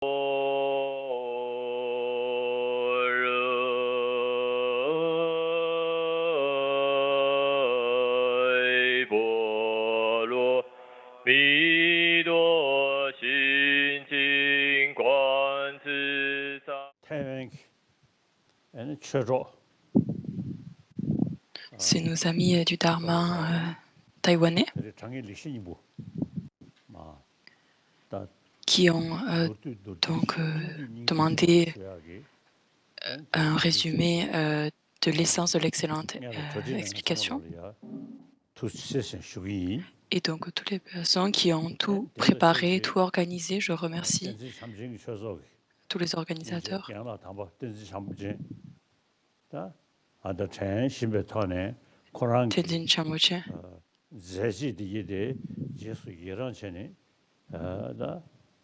波罗蜜多心经观自在。 C'est nos amis du Dharma taïwanais qui ont donc demandé un résumé de l'essence de l'excellente explication. Et donc, toutes les personnes qui ont tout préparé, tout organisé, je remercie tous les organisateurs. Tenzin Chamöche.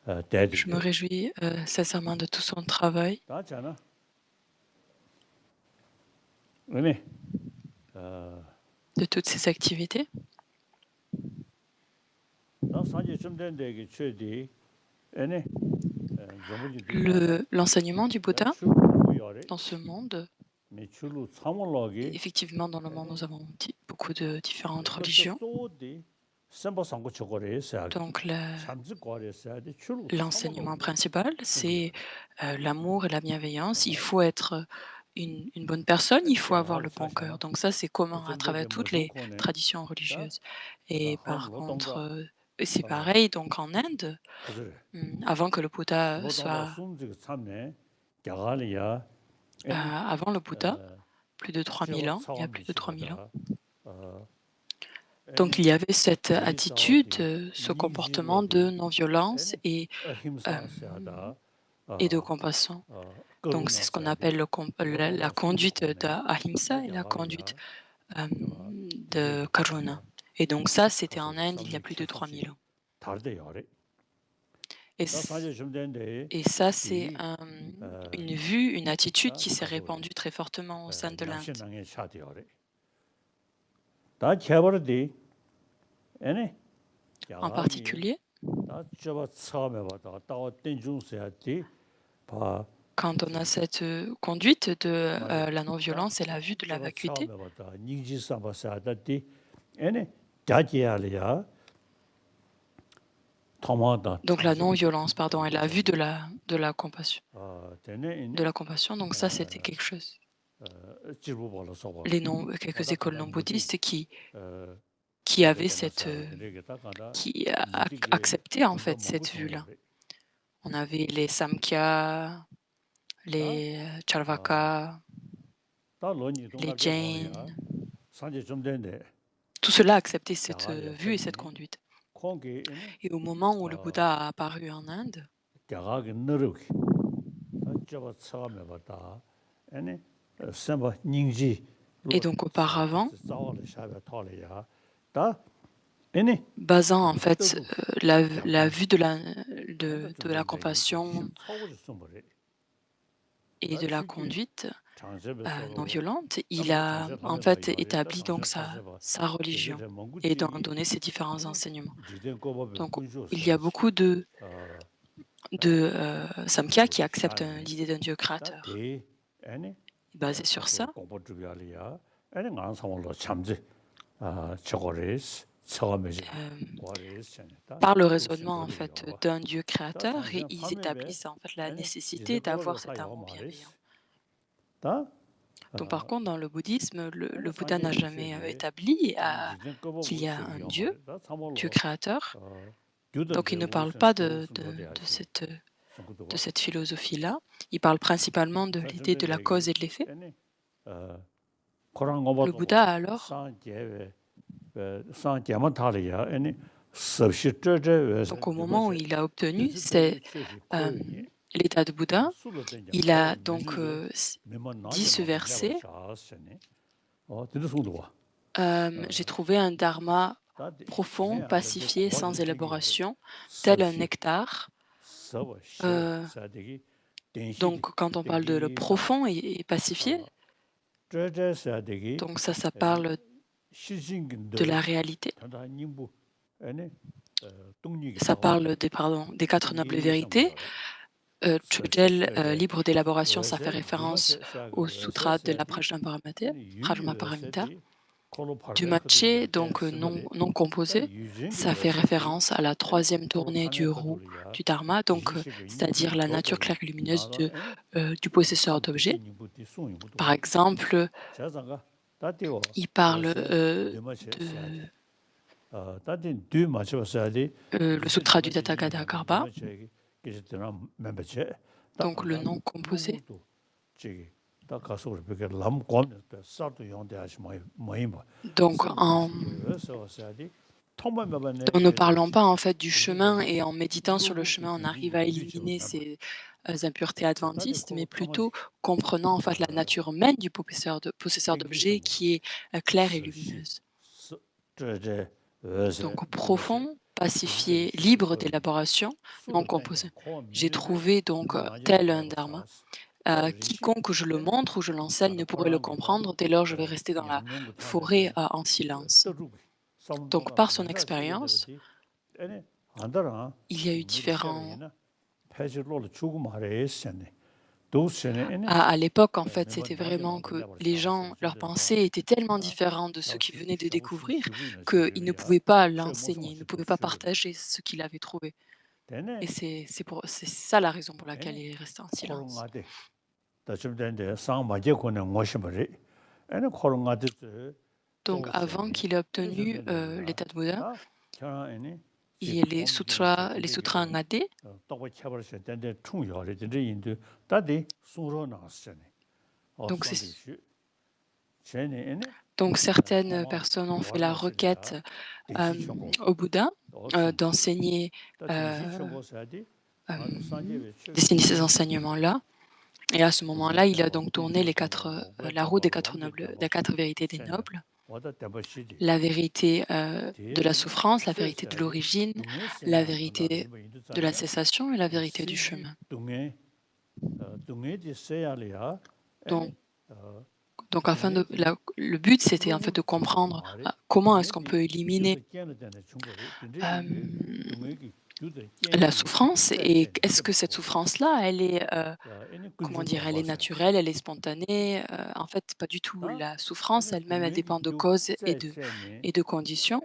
Je me réjouis sincèrement de tout son travail. De toutes ses activités. L'enseignement du Bouddha dans ce monde, effectivement dans le monde nous avons beaucoup de différentes religions. Donc l'enseignement principal, c'est l'amour et la bienveillance. Il faut être une bonne personne, il faut avoir le bon cœur. Donc ça, c'est commun à travers toutes les traditions religieuses. Et par contre, c'est pareil donc en Inde, avant que le Bouddha soit... avant le Bouddha, plus de 3000 ans, il y a plus de 3000 ans. Donc il y avait cette attitude, ce comportement de non-violence et de compassion. Donc c'est ce qu'on appelle la conduite d'Ahimsa et la conduite de Karuna. Et donc ça, c'était en Inde il y a plus de 3000 ans. Et ça, c'est une vue, une attitude qui s'est répandue très fortement au sein de l'Inde. En particulier, quand on a cette conduite de la non-violence et la vue de la vacuité, donc la non-violence, pardon, et la vue de la compassion. De la compassion, donc ça, c'était quelque chose. Quelques écoles non-bouddhistes qui avaient qui acceptaient en fait cette vue-là. On avait les Samkhya, les Charvaka, les Jains. Tout cela acceptait cette vue et cette conduite. Et au moment où le Bouddha a apparu en Inde, et donc auparavant, basant en fait la vue de la compassion et de la conduite non violente, il a en fait établi donc sa religion et donné ses différents enseignements. Donc il y a beaucoup de Samkhya qui acceptent l'idée d'un Dieu créateur. Basé sur ça, par le raisonnement en fait d'un Dieu créateur, et ils établissent en fait la nécessité d'avoir cet amour bienveillant. Donc par contre, dans le bouddhisme, le Bouddha n'a jamais établi qu'il y a un Dieu créateur. Donc il ne parle pas de cette philosophie-là. Il parle principalement de l'idée de la cause et de l'effet. Le Bouddha alors, donc au moment où il a obtenu l'état de Bouddha, il a donc dit ce verset, j'ai trouvé un dharma profond, pacifié, sans élaboration, tel un nectar. Donc quand on parle de le profond et pacifié, donc ça parle de la réalité. Ça parle des 4 nobles vérités, Chögyal, libre d'élaboration, ça fait référence au sutra de la Prajnaparamita. Dumaché, donc non composé, ça fait référence à la troisième tournée du roue du Dharma, donc c'est-à-dire la nature claire et lumineuse du possesseur d'objets. Par exemple, il parle de le sutra du Tathagata Garbha, donc le non composé. Donc en ne parlant pas en fait du chemin et en méditant sur le chemin, on arrive à éliminer ces impuretés adventistes, mais plutôt comprenant en fait la nature même du possesseur d'objets qui est claire et lumineuse. Donc profond, pacifié, libre d'élaboration, non composé. J'ai trouvé donc tel un dharma. Quiconque je le montre ou je l'enseigne ne pourrait le comprendre, dès lors je vais rester dans la forêt en silence. Donc par son expérience, il y a eu différents... À l'époque, en fait, c'était vraiment que les gens, leurs pensées étaient tellement différentes de ceux qui venaient de découvrir qu'ils ne pouvaient pas l'enseigner, ils ne pouvaient pas partager ce qu'il avait trouvé. Et c'est ça la raison pour laquelle il est resté en silence. Donc avant qu'il ait obtenu l'état de Bouddha, il y a les sutras Ngadé. Donc certaines personnes ont fait la requête au Bouddha d'enseigner ces enseignements-là. Et à ce moment-là, il a donc tourné la roue des quatre vérités des nobles, la vérité de la souffrance, la vérité de l'origine, la vérité de la cessation et la vérité du chemin. Donc le but, c'était en fait de comprendre comment est-ce qu'on peut éliminer la souffrance et est-ce que cette souffrance-là, elle est, comment dire, elle est naturelle, elle est spontanée. En fait, pas du tout. La souffrance elle-même, elle dépend de causes et de conditions.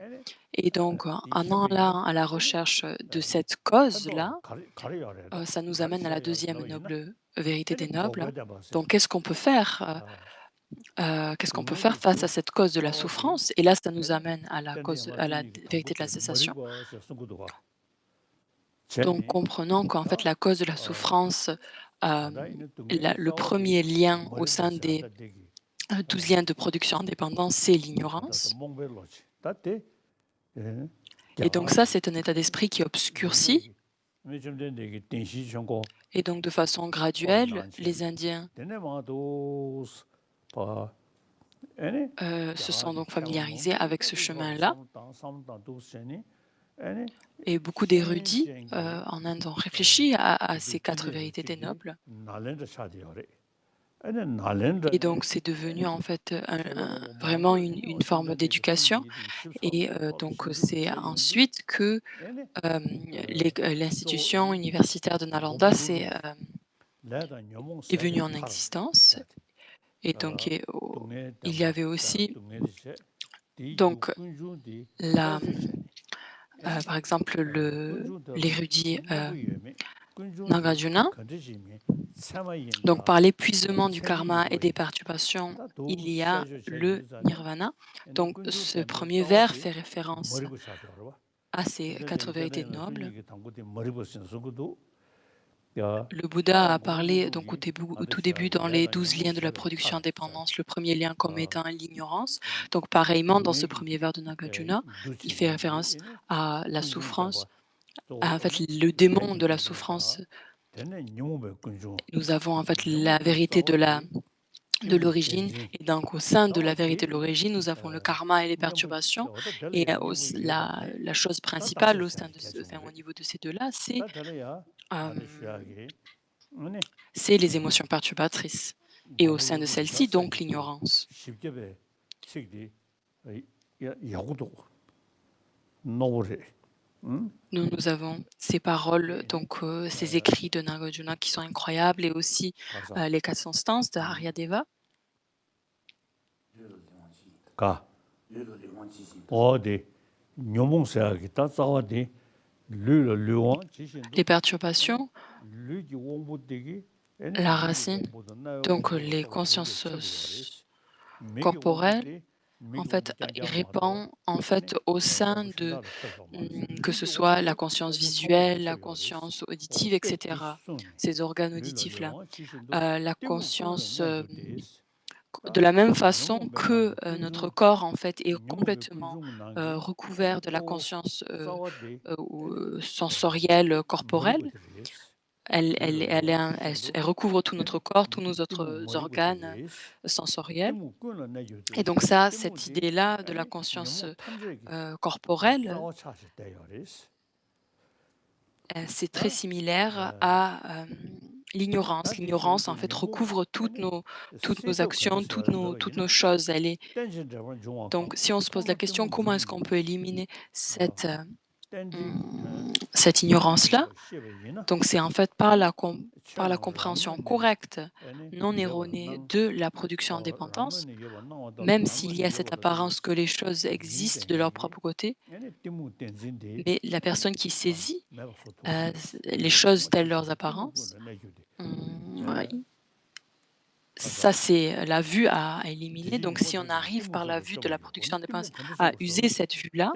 Et donc, en allant à la recherche de cette cause-là, ça nous amène à la deuxième noble vérité des nobles. Donc, qu'est-ce qu'on peut faire qu'est-ce qu'on peut faire face à cette cause de la souffrance? Et là, ça nous amène à la vérité de la cessation. Donc, comprenons qu'en fait, la cause de la souffrance, le premier lien au sein des 12 liens de production indépendants, c'est l'ignorance. Et donc ça, c'est un état d'esprit qui obscurcit. Et donc, de façon graduelle, les Indiens se sont donc familiarisés avec ce chemin-là. Et beaucoup d'érudits en Inde ont réfléchi à ces quatre vérités des nobles. Et donc, c'est devenu en fait vraiment une forme d'éducation. Et donc, c'est ensuite que l'institution universitaire de Nalanda est venue en existence. Et donc, il y avait aussi donc par exemple l'érudit Nagarjuna. Donc, par l'épuisement du karma et des perturbations, il y a le nirvana. Donc, ce premier vers fait référence à ces quatre vérités nobles. Le Bouddha a parlé donc au tout début dans les 12 liens de la production indépendance, le premier lien comme étant l'ignorance. Donc, pareillement, dans ce premier vers de Nagarjuna, il fait référence à la souffrance, en fait, le démon de la souffrance. Nous avons en fait la vérité de l'origine, et donc au sein de la vérité de l'origine, nous avons le karma et les perturbations. Et la chose principale au niveau de ces deux-là, c'est les émotions perturbatrices. Et au sein de celles-ci, donc l'ignorance. Nous avons ces paroles, donc ces écrits de Nagarjuna qui sont incroyables et aussi, les 400 stances de Aryadeva. 가 어디 묘몽세하기 따싸워디 르르 르원 지신도 Les perturbations, 르기 원부되기 la racine, donc les consciences, corporelles, en fait, il répand, en fait, au sein de, que ce soit la conscience visuelle, la conscience auditive et cetera, ces organes auditifs-là. La conscience, de la même façon que, notre corps, en fait, est complètement, recouvert de la conscience, sensorielle, corporelle. Elle recouvre tout notre corps, tous nos autres organes, sensoriels. Et donc ça, cette idée-là de la conscience, corporelle, c'est très similaire à, l'ignorance. L'ignorance, en fait, recouvre toutes nos actions, toutes nos choses. Elle est donc si on se pose la question: «Comment est-ce qu'on peut éliminer cette ignorance-là?» Donc c'est en fait par la compréhension correcte, non erronée de la production en dépendance, même s'il y a cette apparence que les choses existent de leur propre côté, mais la personne qui saisit, les choses telles leurs apparences, ouais, ça c'est la vue à éliminer. Donc si on arrive par la vue de la production en dépendance à user cette vue-là,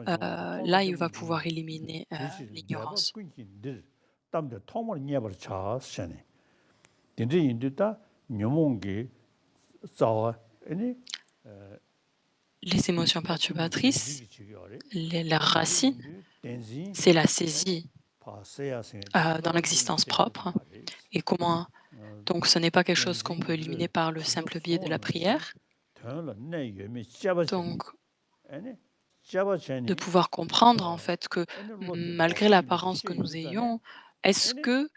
là il va pouvoir éliminer, l'ignorance. 땀들 통을 녀버 차스네 딘지 인도다 묘몽게 싸워 아니 Les émotions perturbatrices, la racine, c'est la saisie, dans l'existence propre. Et comment donc ce n'est pas quelque chose qu'on peut éliminer par le simple biais de la prière. Donc de pouvoir comprendre en fait que malgré l'apparence que nous ayons, est-ce que,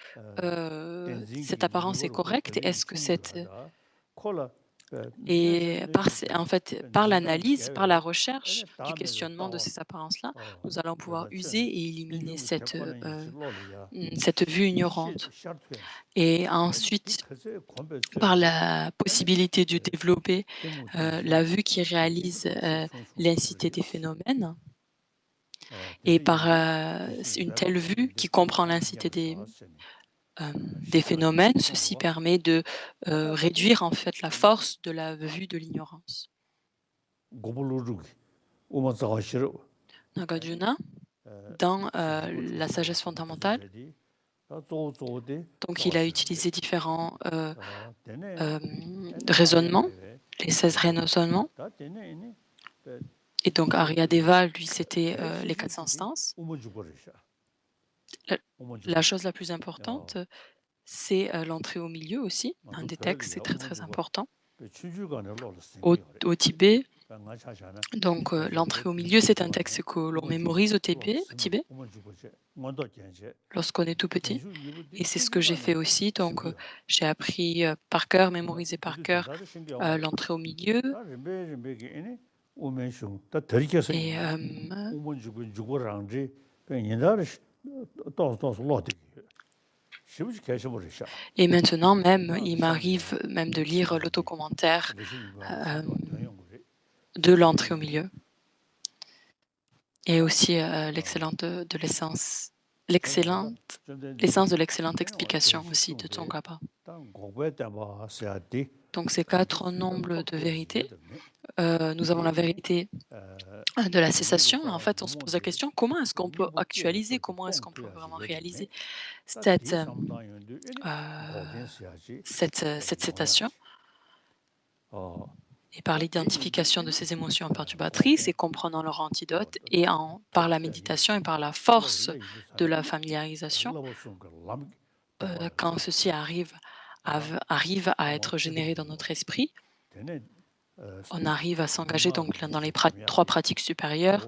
cette apparence est correcte? Est-ce que cette et en fait, par l'analyse, par la recherche du questionnement de ces apparences-là, nous allons pouvoir user et éliminer cette vue ignorante. Et ensuite, par la possibilité de développer, la vue qui réalise, l'incité des phénomènes et par, une telle vue qui comprend l'incité des phénomènes, ceci permet de, réduire en fait la force de la vue de l'ignorance. Nagarjuna, dans, la sagesse fondamentale, donc il a utilisé différents, raisonnements, les 16 raisonnements. Et donc Aryadeva, lui, c'était, les 4 instances. La chose la plus importante, c'est, l'entrée au milieu aussi. Un des textes, c'est très, très important. Au Tibet, donc l'entrée au milieu, c'est un texte que l'on mémorise au Tibet, lorsqu'on est tout petit. Et c'est ce que j'ai fait aussi. Donc j'ai appris, par cœur, mémorisé par cœur, l'entrée au milieu. Et et maintenant même, il m'arrive même de lire l'autocommentaire, de l'entrée au milieu et aussi, l'essence de l'excellente explication aussi de Tsongkhapa. Donc ces 4 nombres de vérités, nous avons la vérité, de la cessation. En fait, on se pose la question: comment est-ce qu'on peut actualiser? Comment est-ce qu'on peut vraiment réaliser cette, cette cessation? Et par l'identification de ces émotions perturbatrices et comprenant leur antidote et par la méditation et par la force de la familiarisation, quand ceci arrive à être généré dans notre esprit, on arrive à s'engager donc dans les 3 pratiques supérieures.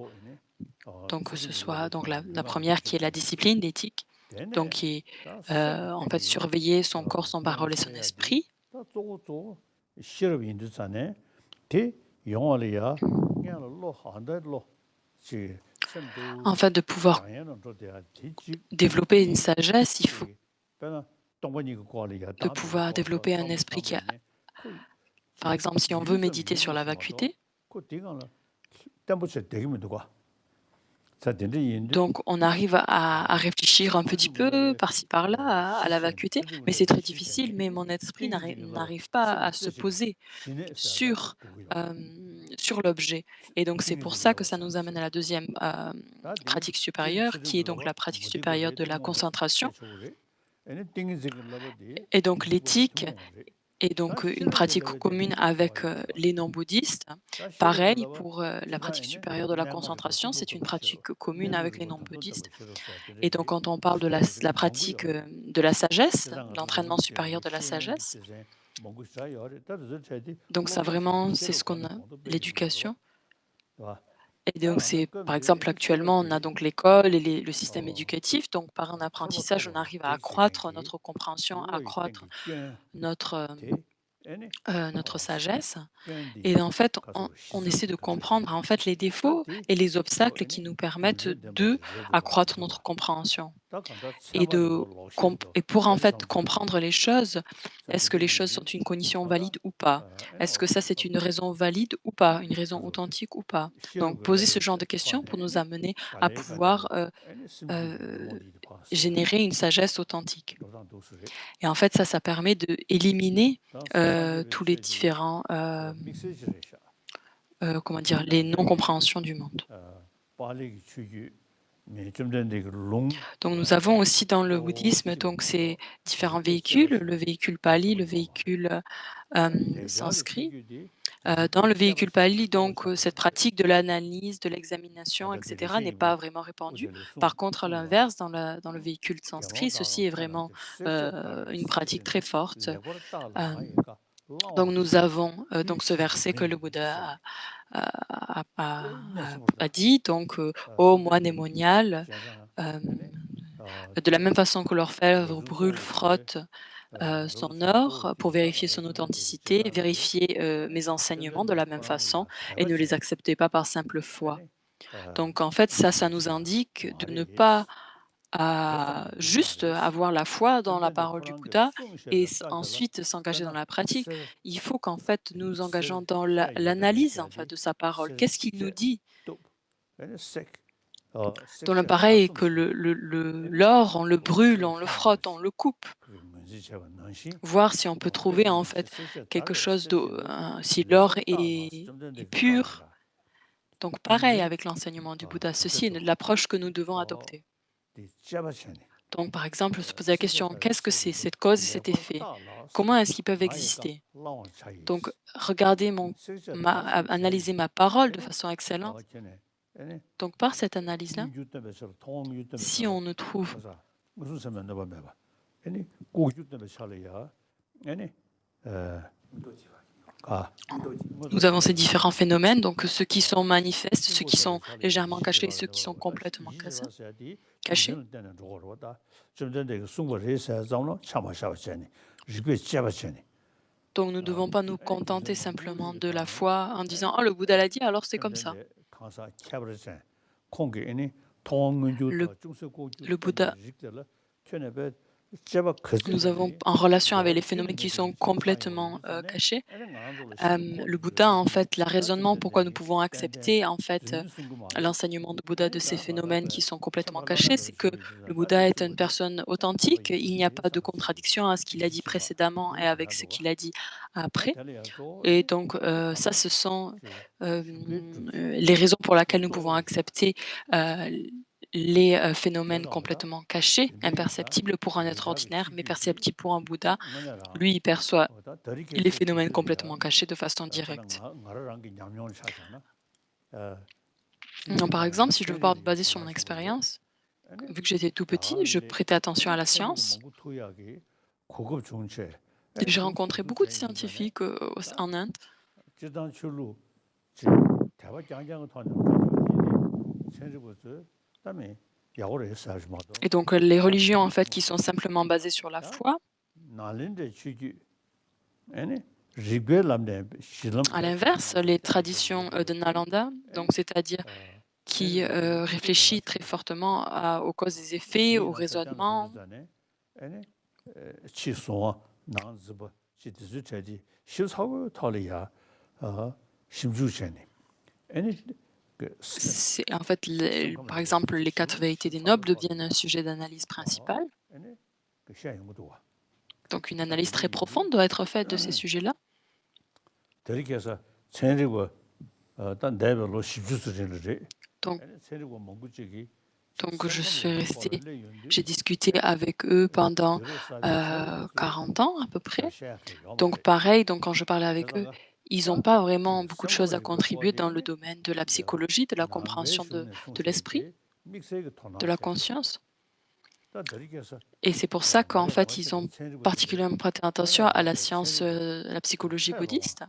Donc que ce soit donc la première qui est la discipline, l'éthique, donc qui est, en fait surveiller son corps, son parole et son esprit. En fait, de pouvoir développer une sagesse, il faut de pouvoir développer un esprit qui a, par exemple, si on veut méditer sur la vacuité, donc on arrive à réfléchir un petit peu par-ci par-là à la vacuité, mais c'est très difficile, mais mon esprit n'arrive pas à se poser sur, sur l'objet. Et donc c'est pour ça que ça nous amène à la deuxième pratique supérieure, qui est donc la pratique supérieure de la concentration. Et donc l'éthique est donc une pratique commune avec les non-bouddhistes. Pareil pour la pratique supérieure de la concentration, c'est une pratique commune avec les non-bouddhistes. Et donc quand on parle de la pratique de la sagesse, l'entraînement supérieur de la sagesse, donc ça vraiment, c'est ce qu'on a, l'éducation. Et donc c'est, par exemple, actuellement, on a donc l'école et le système éducatif. Donc par un apprentissage, on arrive à accroître notre compréhension, accroître notre, notre sagesse. Et en fait, on essaie de comprendre en fait les défauts et les obstacles qui nous permettent de accroître notre compréhension. Et et pour en fait comprendre les choses, est-ce que les choses sont une condition valide ou pas? Est-ce que ça c'est une raison valide ou pas? Une raison authentique ou pas? Donc poser ce genre de questions pour nous amener à pouvoir générer une sagesse authentique. Et en fait, ça permet d'éliminer tous les différents, comment dire, les non-compréhensions du monde. Donc nous avons aussi dans le bouddhisme donc ces différents véhicules, le véhicule pali, le véhicule sanskrit. Dans le véhicule pali, donc cette pratique de l'analyse, de l'examination, etc., n'est pas vraiment répandue. Par contre, à l'inverse, dans le véhicule sanskrit, ceci est vraiment une pratique très forte. Donc nous avons donc ce verset que le Bouddha a dit, donc ô moine et monial, de la même façon que l'orfèvre brûle, frotte son or pour vérifier son authenticité, vérifier mes enseignements de la même façon et ne les acceptez pas par simple foi. Donc en fait, ça nous indique de ne pas juste avoir la foi dans la parole du Bouddha et ensuite s'engager dans la pratique. Il faut qu'en fait nous nous engageons dans l'analyse en fait de sa parole. Qu'est-ce qu'il nous dit? Dans le pareil que l'or, on le brûle, on le frotte, on le coupe. Voir si on peut trouver en fait quelque chose de si l'or est pur. Donc pareil avec l'enseignement du Bouddha, ceci est l'approche que nous devons adopter. Donc par exemple, se poser la question, qu'est-ce que c'est cette cause et cet effet? Comment est-ce qu'ils peuvent exister? Donc regardez analyser ma parole de façon excellente. Donc par cette analyse-là, si on ne trouve nous avons ces différents phénomènes, donc ceux qui sont manifestes, ceux qui sont légèrement cachés, ceux qui sont complètement cachés. Donc nous ne devons pas nous contenter simplement de la foi en disant « Oh, le Bouddha l'a dit, alors c'est comme ça ». Le Bouddha, nous avons en relation avec les phénomènes qui sont complètement cachés. Le Bouddha, en fait, le raisonnement pourquoi nous pouvons accepter en fait l'enseignement de Bouddha de ces phénomènes qui sont complètement cachés, c'est que le Bouddha est une personne authentique. Il n'y a pas de contradiction à ce qu'il a dit précédemment et avec ce qu'il a dit après. Et donc ça, ce sont les raisons pour lesquelles nous pouvons accepter les phénomènes complètement cachés, imperceptibles pour un être ordinaire, mais perceptibles pour un Bouddha. Lui, il perçoit les phénomènes complètement cachés de façon directe. Donc, par exemple, si je veux pas baser sur mon expérience, vu que j'étais tout petit, je prêtais attention à la science. J'ai rencontré beaucoup de scientifiques en Inde. Et donc les religions en fait qui sont simplement basées sur la foi. À l'inverse, les traditions de Nalanda, donc c'est-à-dire qui réfléchit très fortement aux causes et effets, au raisonnement. En fait, par exemple, les 4 vérités des nobles deviennent un sujet d'analyse principal. Donc une analyse très profonde doit être faite de ces sujets-là. Donc je suis restée, j'ai discuté avec eux pendant 40 ans à peu près. Donc pareil, donc quand je parlais avec eux, ils n'ont pas vraiment beaucoup de choses à contribuer dans le domaine de la psychologie, de la compréhension de l'esprit, de la conscience. Et c'est pour ça qu'en fait, ils ont particulièrement prêté attention à la science, la psychologie bouddhiste.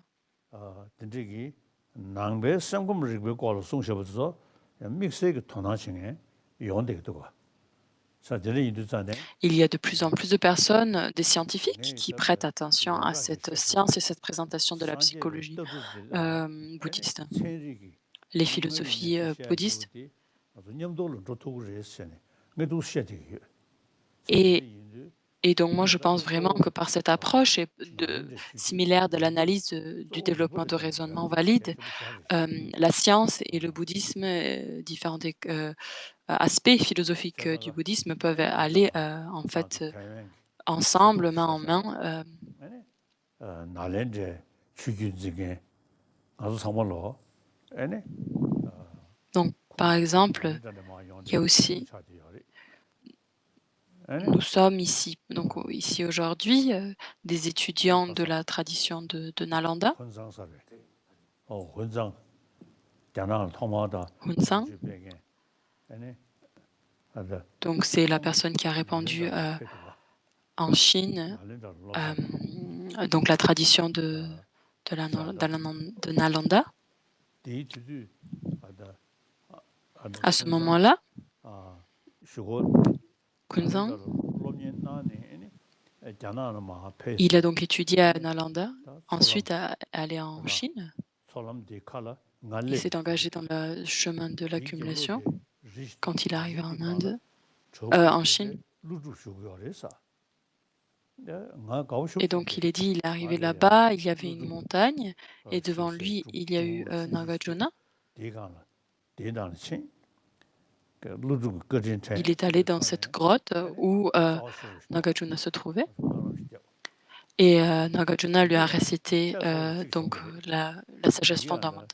Il y a de plus en plus de personnes, des scientifiques, qui prêtent attention à cette science et cette présentation de la psychologie bouddhiste, les philosophies bouddhistes. Et donc moi, je pense vraiment que par cette approche similaire de l'analyse du développement de raisonnement valide, la science et le bouddhisme, différents aspects philosophiques du bouddhisme peuvent aller en fait ensemble, main en main. Donc, par exemple, il y a aussi, nous sommes ici, donc ici aujourd'hui, des étudiants de la tradition de Nalanda, Hunsang. Donc c'est la personne qui a répandu en Chine, donc la tradition de Nalanda. À ce moment-là, Kunzang, il a donc étudié à Nalanda, ensuite allé en Chine. Il s'est engagé dans le chemin de l'accumulation quand il est arrivé en Inde, en Chine. Et donc il est dit, il est arrivé là-bas, il y avait une montagne, et devant lui, il y a eu Nagarjuna. Il est allé dans cette grotte où Nagarjuna se trouvait. Et Nagarjuna lui a récité donc la sagesse fondamentale.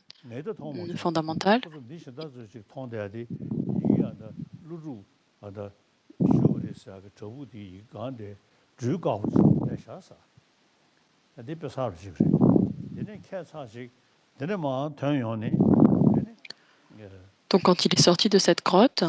Donc quand il est sorti de cette grotte,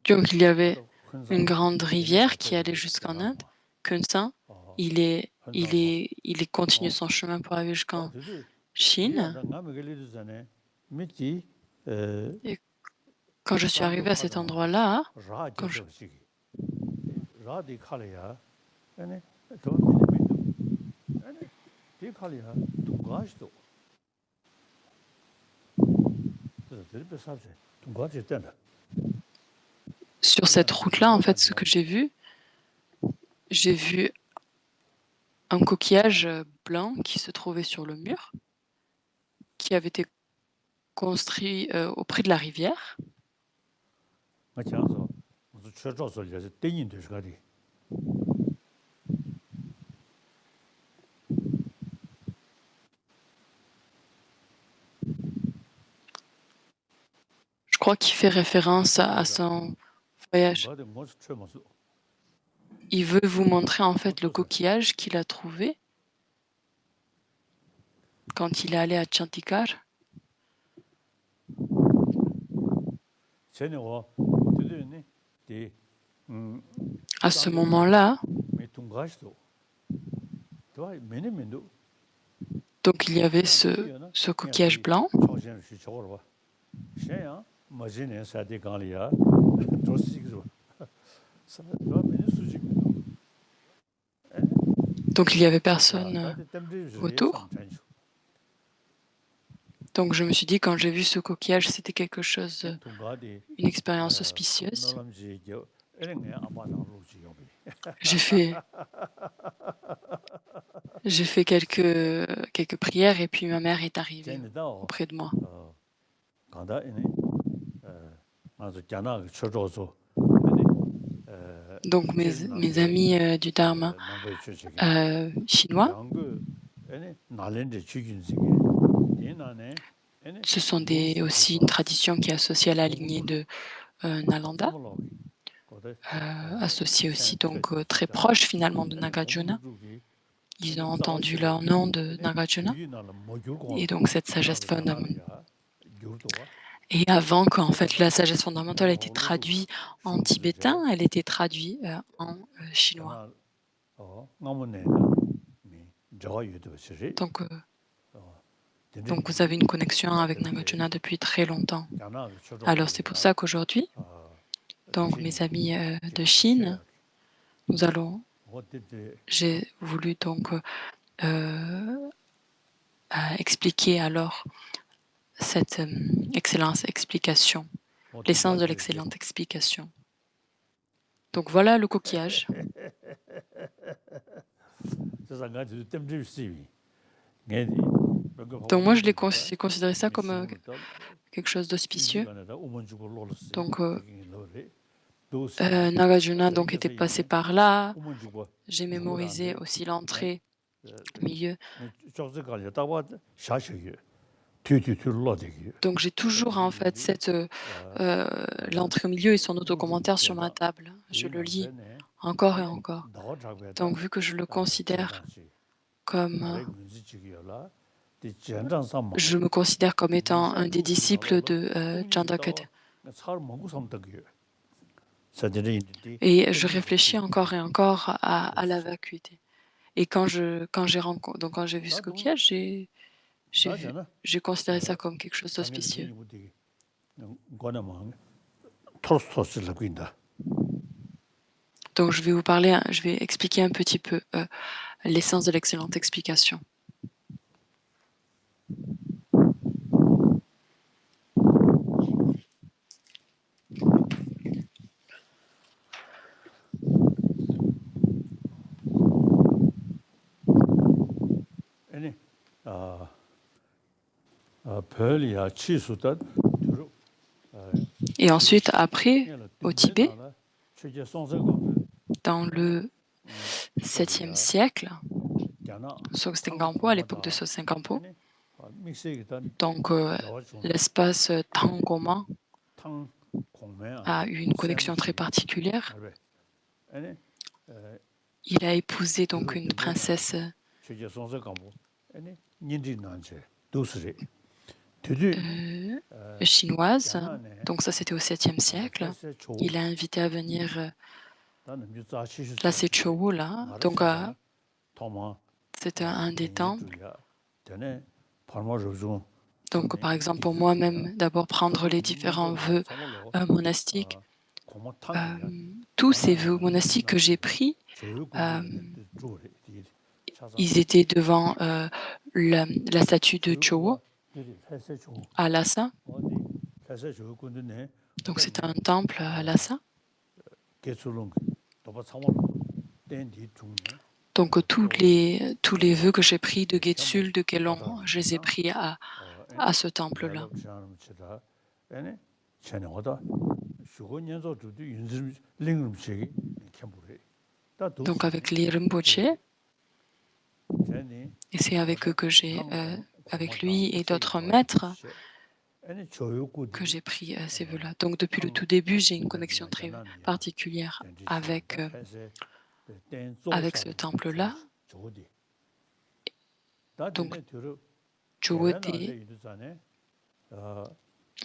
donc il y avait une grande rivière qui allait jusqu'en Inde. Kunsan, il continue son chemin pour arriver jusqu'en Chine. Et quand je suis arrivé à cet endroit-là, sur cette route-là, en fait, ce que j'ai vu un coquillage blanc qui se trouvait sur le mur, qui avait été construit auprès de la rivière. Je crois qu'il fait référence à son voyage. Il veut vous montrer en fait le coquillage qu'il a trouvé quand il est allé à Chantikar. À ce moment-là, donc il y avait ce coquillage blanc. 머지는 사디 강리야. 도시기로. 너 맨날 수직. Donc il n'y avait personne autour. Donc je me suis dit, quand j'ai vu ce coquillage, c'était quelque chose, une expérience auspicieuse. J'ai fait, j'ai fait quelques prières et puis ma mère est arrivée auprès de moi. Donc mes amis du Dharma chinois, ce sont aussi une tradition qui est associée à la lignée de Nalanda, associée aussi donc très proche finalement de Nagarjuna. Ils ont entendu leur nom de Nagarjuna et donc cette sagesse fondamentale. Et avant qu'en fait la sagesse fondamentale ait été traduite en tibétain, elle était traduite en chinois. Donc vous avez une connexion avec Nagarjuna depuis très longtemps. Alors c'est pour ça qu'aujourd'hui, donc mes amis de Chine, j'ai voulu donc expliquer alors cette excellente explication, l'essence de l'excellente explication. Donc voilà le coquillage. Donc moi j'ai considéré ça comme quelque chose d'auspicieux. Donc Nagarjuna donc était passé par là. J'ai mémorisé aussi l'entrée, milieu. Donc j'ai toujours en fait l'entrée au milieu et son autocommentaire sur ma table. Je le lis encore et encore. Donc vu que je le considère comme je me considère comme étant un des disciples de Chandrakirti. Et je réfléchis encore et encore à la vacuité. Et quand j'ai vu ce coquillage, j'ai considéré ça comme quelque chose d'auspicieux. Donc je vais expliquer un petit peu l'essence de l'excellente explication. Et ensuite, après, au Tibet, dans le 7e siècle, Sogsden Gampo, à l'époque de Sogsden Gampo, donc l'espace temps commun a eu une connexion très particulière. Il a épousé donc une princesse chinoise, donc ça c'était au 7e siècle. Il a invité à venir la Sechowu là, donc c'était un des temples. Donc par exemple pour moi-même, d'abord prendre les différents vœux monastiques, tous ces vœux monastiques que j'ai pris, ils étaient devant la statue de Chowo à Lhasa. Donc c'est un temple à Lhasa. Donc tous les vœux que j'ai pris de Getsul, de Gelong, je les ai pris à ce temple-là. Donc avec les Rinpoche, et c'est avec eux que avec lui et d'autres maîtres, que j'ai pris ces vœux-là. Donc depuis le tout début, j'ai une connexion très particulière avec ce temple-là. Donc,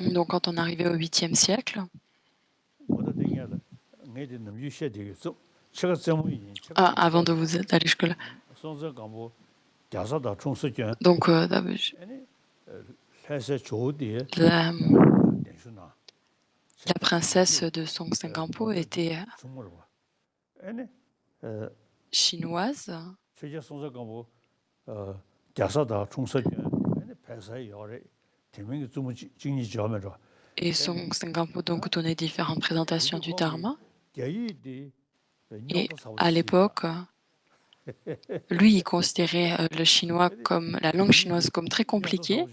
donc quand on arrivait au 8e siècle, avant d'aller jusque-là, donc La princesse de Songtsen-gampo était chinoise et Songtsen-gampo donc donnait différentes présentations du Dharma. Et à l'époque, lui, il considérait le chinois comme la langue chinoise comme très compliquée.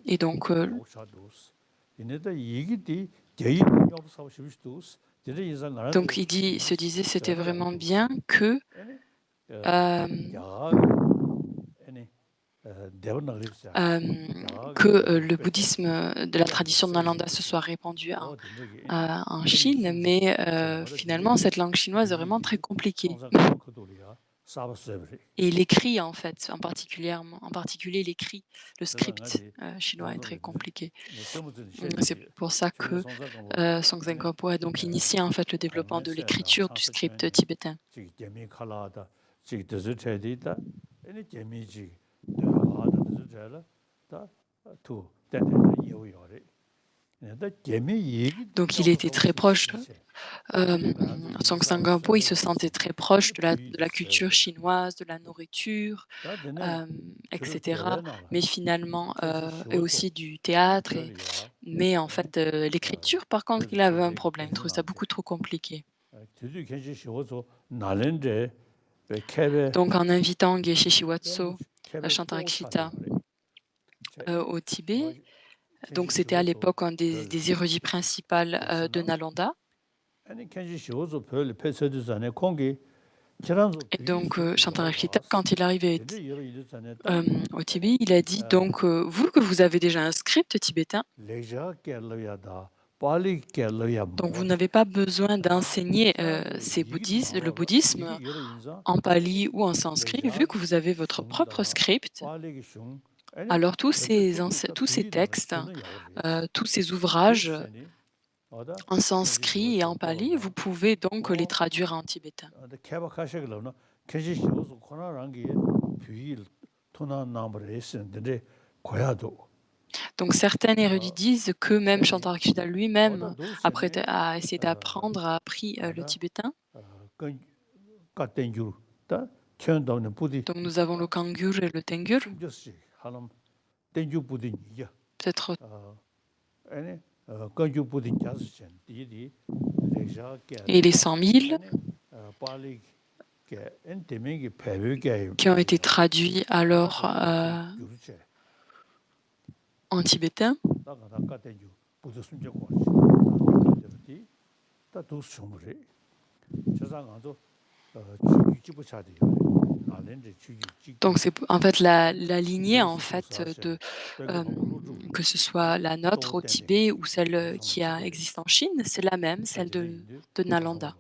Et donc, il se disait c'était vraiment bien que le bouddhisme de la tradition de Nalanda se soit répandu en Chine, mais finalement, cette langue chinoise est vraiment très compliquée. Et l'écrit, en fait, en particulier l'écrit, le script chinois est très compliqué. C'est pour ça que Songtsen-gampo a donc initié en fait le développement de l'écriture du script tibétain. Donc il était très proche. Songtsen-gampo, il se sentait très proche de la culture chinoise, de la nourriture, etc. Mais finalement, et aussi du théâtre. Mais en fait, l'écriture, par contre, il avait un problème. Il trouvait ça beaucoup trop compliqué. Donc en invitant Geshe Shiwatso, Shantarakshita, au Tibet, donc c'était à l'époque un des érudits principaux de Nalanda. Et donc Shantarakshita, quand il arrivait au Tibet, il a dit donc vous que vous avez déjà un script tibétain, donc vous n'avez pas besoin d'enseigner le bouddhisme en pali ou en sanskrit, vu que vous avez votre propre script. Alors tous ces textes, tous ces ouvrages en sanskrit et en pali, vous pouvez donc les traduire en tibétain. Donc certains érudits disent que même Shantarakshita lui-même, après a essayé d'apprendre, a appris le tibétain. Donc nous avons le Kangyur et le Tengyur. Peut-être et les 100 000 qui ont été traduits alors en tibétain. Donc c'est en fait la lignée en fait de que ce soit la nôtre au Tibet ou celle qui existe en Chine, c'est la même, celle de Nalanda.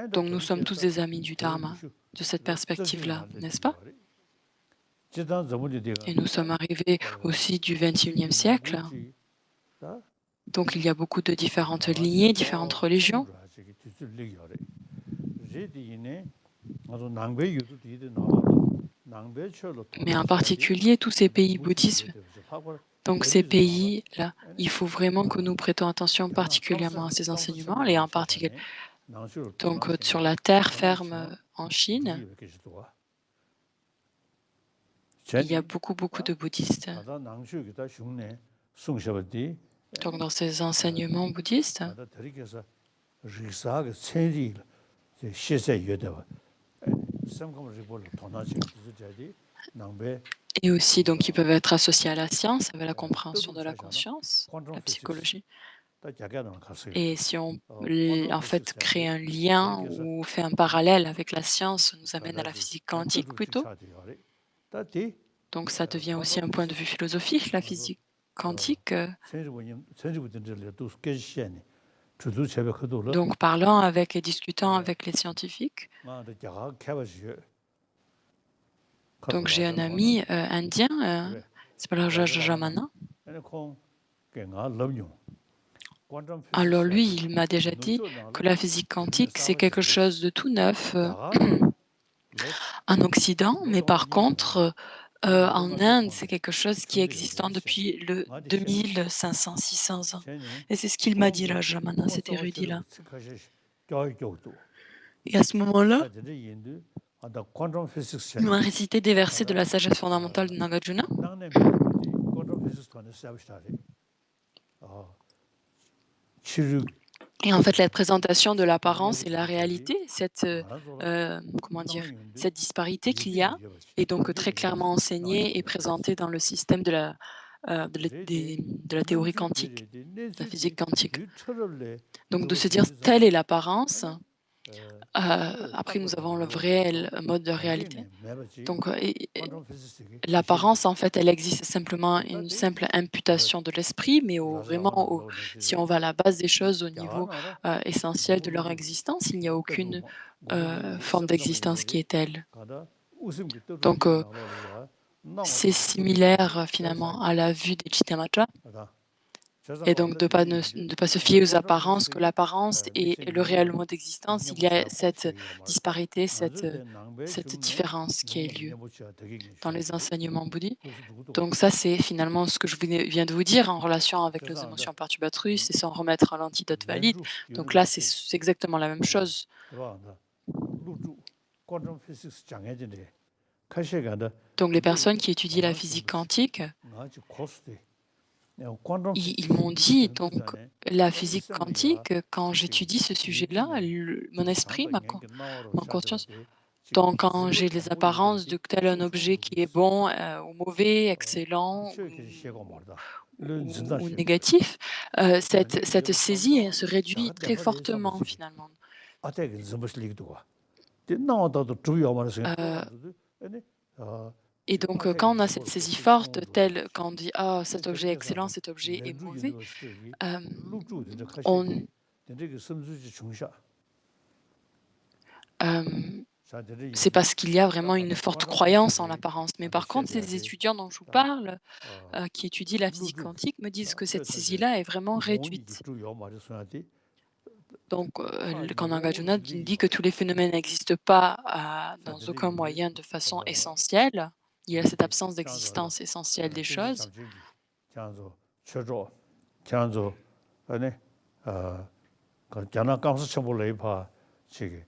Donc nous sommes tous des amis du Dharma, de cette perspective-là, n'est-ce pas? Et nous sommes arrivés aussi du XXIe siècle. Donc il y a beaucoup de différentes lignées, différentes religions. Mais en particulier tous ces pays bouddhistes. Donc ces pays-là, il faut vraiment que nous prêtons attention particulièrement à ces enseignements, et en particulier donc sur la terre ferme en Chine, il y a beaucoup de bouddhistes. Donc dans ces enseignements bouddhistes, et aussi donc ils peuvent être associés à la science, avec la compréhension de la conscience, la psychologie. Et si on en fait crée un lien ou fait un parallèle avec la science, ça nous amène à la physique quantique plutôt. Donc ça devient aussi un point de vue philosophique, la physique quantique. Donc parlant avec et discutant avec les scientifiques. Donc j'ai un ami indien, s'appelle Rajamana. Alors lui, il m'a déjà dit que la physique quantique, c'est quelque chose de tout neuf. en Occident, mais 그것도 par 완전히 contre, en 그것만 Inde, 듣고는 c'est quelque chose qui est 성질이 existant 되게 세. depuis le 나한테 셴 2500-600 ans 셴이 et c'est ce qu'il m'a dit là, Ramana, cet érudit-là. 측하시 교육도 Et à ce moment-là, 사들이 인도 아다 퀀텀 피직스 il 셴이 m'a récité des versets de 가다 la sagesse fondamentale de Nagarjuna. 나네 미디까지 퀀텀 피직스 돈에 세브스타리 아 치르 Et en fait, la présentation de l'apparence et la 나로부터 réalité, cette, 말아서 comment dire, 나는 인도 cette disparité qu'il y 유지를 a 이어봤지 est donc très 유지를 clairement enseignée et 나한테 présentée dans le système 레디 de la théorie 룸주 quantique, 베레디 de la 내주디 physique quantique. 뒤철을래 Donc de 너 se dire 뒤에서 telle est l'apparence, 아니 après nous avons le 딱 réel mode de réalité. 단계네 매버지 Donc 퀀텀 피직스기 l'apparence, en fait, elle existe simplement une 그다지 simple imputation de l'esprit, mais 라자나 si 로네시 on va à la base des choses, au niveau 야나라 essentiel de leur existence, il n'y a aucune 그도 고고고고 forme 섭섭한 d'existence qui 거지 est telle. 가다 웃음 깃도 Donc 로지 나로리가 c'est 나고도 similaire 로지도 finalement 세브사니 à la vue des Chittamatra, 가다 et 저자고 donc 안다 되지 인도 de pas se 안다 fier aux 퀀텀 apparences, que 피직스기 l'apparence et le réel 미싱 mode d'existence, il y a 인념부치야 cette 꼭지기가 말다 disparité, 나저데 낭배 cette 중에 différence qui a 누구 lieu 인념부치야 되게 dans les 쉬워지 enseignements bouddhiques. 그것도 누구도 Donc ça, c'est finalement ce que je viens de vous dire en relation avec les 저자한다 émotions perturbatrices et sans remettre l'antidote valide. 렌주 Donc là, 기울이듯이 c'est exactement la même chose. 들어간다 루주 퀀텀 피직스 장애진데 카시가다 Donc les 그대로 personnes qui étudient la 나만 physique 숨었지 quantique, 나지 코스데 퀀텀 ils 피직스 m'ont dit, 전주 donc 전에 la 내가 physique 있었는가 quantique, quand 지금 j'étudie ce sujet-là, 유진에 mon esprit, 장바 인게 나와로 ma conscience, 샤드바데 지금 donc quand 지구 j'ai les 장고 apparences 유지라디 de tel un objet qui est 숭숭숭 bon ou mauvais, excellent 치료케 시고 말다 이런 ou 진단시 négatif, 아니 cette 내가 saisie 감사 elle se réduit 내가 très 대발이 fortement 잡았지 finalement. 아tek 점슬리기도 와 나와도 주요 말해서 Euh, 아니 Et 지금 donc, 아tek quand on a cette 점을 saisie 그 forte, 총으로 telle quand on dit ah cet objet est excellent, 그래서 cet objet est 렌주 mauvais, 유니버시티 euh, 루주 이제 on, 카시기 되게 섬수지 중샤 euh, 사들이 c'est parce qu'il y a vraiment une 가다 forte 퀀텀 croyance en 피직스기 l'apparence. Mais 안다 par contre, 셔야 ces 돼 étudiants dont je vous 다 parle, qui étudient la physique 루주 quantique, me disent que cette 그래서 이제 saisie-là est vraiment 모니 réduite. 주요 말해서야지 Donc, 다 quand 이거 Nagarjuna dit que 들리기가 tous les phénomènes n'existent pas dans 사들이 aucun 인도 moyen de façon essentielle, il y a cette 어디 absence 장소하다 d'existence essentielle des 뜻이 choses. 잠지기 장소 최조 장소 아니 그 자나 감수 첨부를 봐 지금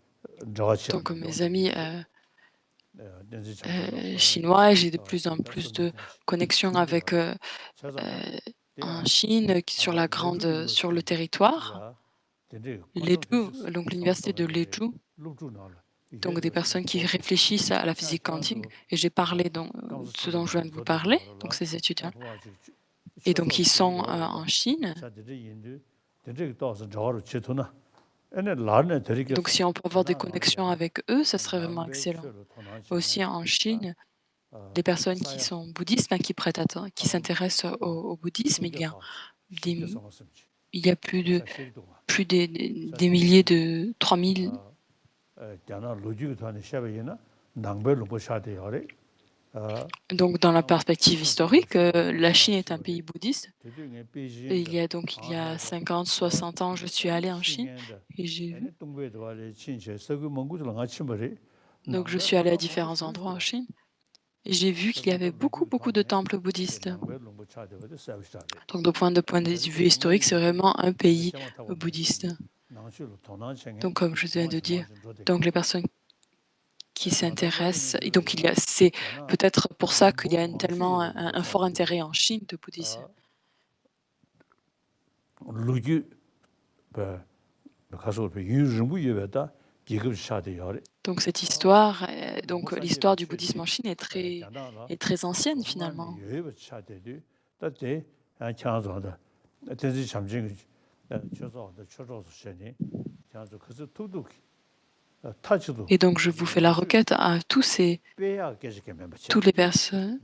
저같이 Donc, mes amis 렌즈 chinois, j'ai de plus en plus de connexions avec 찾아나 en Chine, sur le territoire, Lezhou, donc l'université de Lezhou, donc des personnes qui réfléchissent à la physique quantique, et j'ai parlé donc ce dont je viens de vous parler, donc ces étudiants, et donc ils sont en Chine. Donc si on peut avoir des connexions avec eux, ça serait vraiment excellent. Aussi en Chine, des personnes qui sont bouddhistes, qui qui s'intéressent au bouddhisme, des, il y a plus des milliers de 3000. Donc dans la perspective historique, la Chine est un pays bouddhiste. Et il y a 50, 60 ans, je suis allée en Chine et j'ai vu. Donc je suis allée à différents endroits en Chine. Et j'ai vu qu'il y avait beaucoup, beaucoup de temples bouddhistes. Donc, de point de vue historique, c'est vraiment un pays bouddhiste. Donc, comme je viens de dire, donc les personnes qui s'intéressent, et donc c'est peut-être pour ça qu'il y a tellement un fort intérêt en Chine de bouddhisme. Donc cette histoire, donc l'histoire du bouddhisme en Chine est très ancienne finalement. Et donc je vous fais la requête à toutes les personnes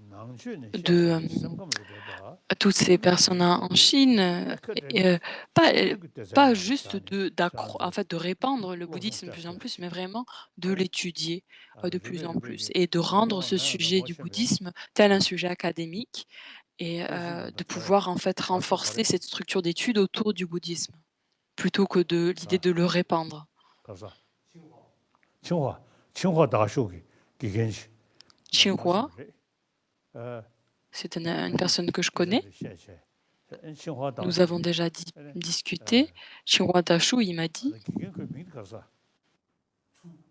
toutes ces personnes en Chine, pas juste en fait, de répandre le bouddhisme de plus en plus, mais vraiment de l'étudier de plus en plus et de rendre ce sujet du bouddhisme tel un sujet académique et de pouvoir en fait renforcer cette structure d'études autour du bouddhisme plutôt que de l'idée de le répandre. 칭화 다쇼기 Qinghua, c'est une personne que je connais. Nous avons déjà discuté. Xinhua Dashu, il m'a dit.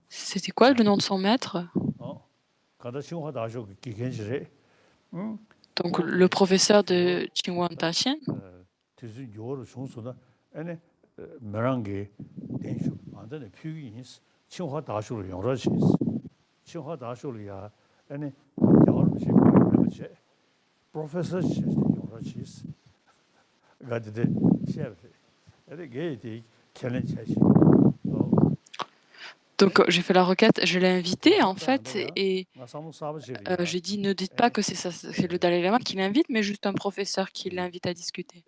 C'était quoi le nom de son maître? Donc, le professeur de Qinghua Daxian. Donc, j'ai fait la requête, je l'ai invité en fait, et j'ai dit ne dites pas que c'est le Dalai Lama qui l'invite, mais juste un professeur qui l'invite à discuter.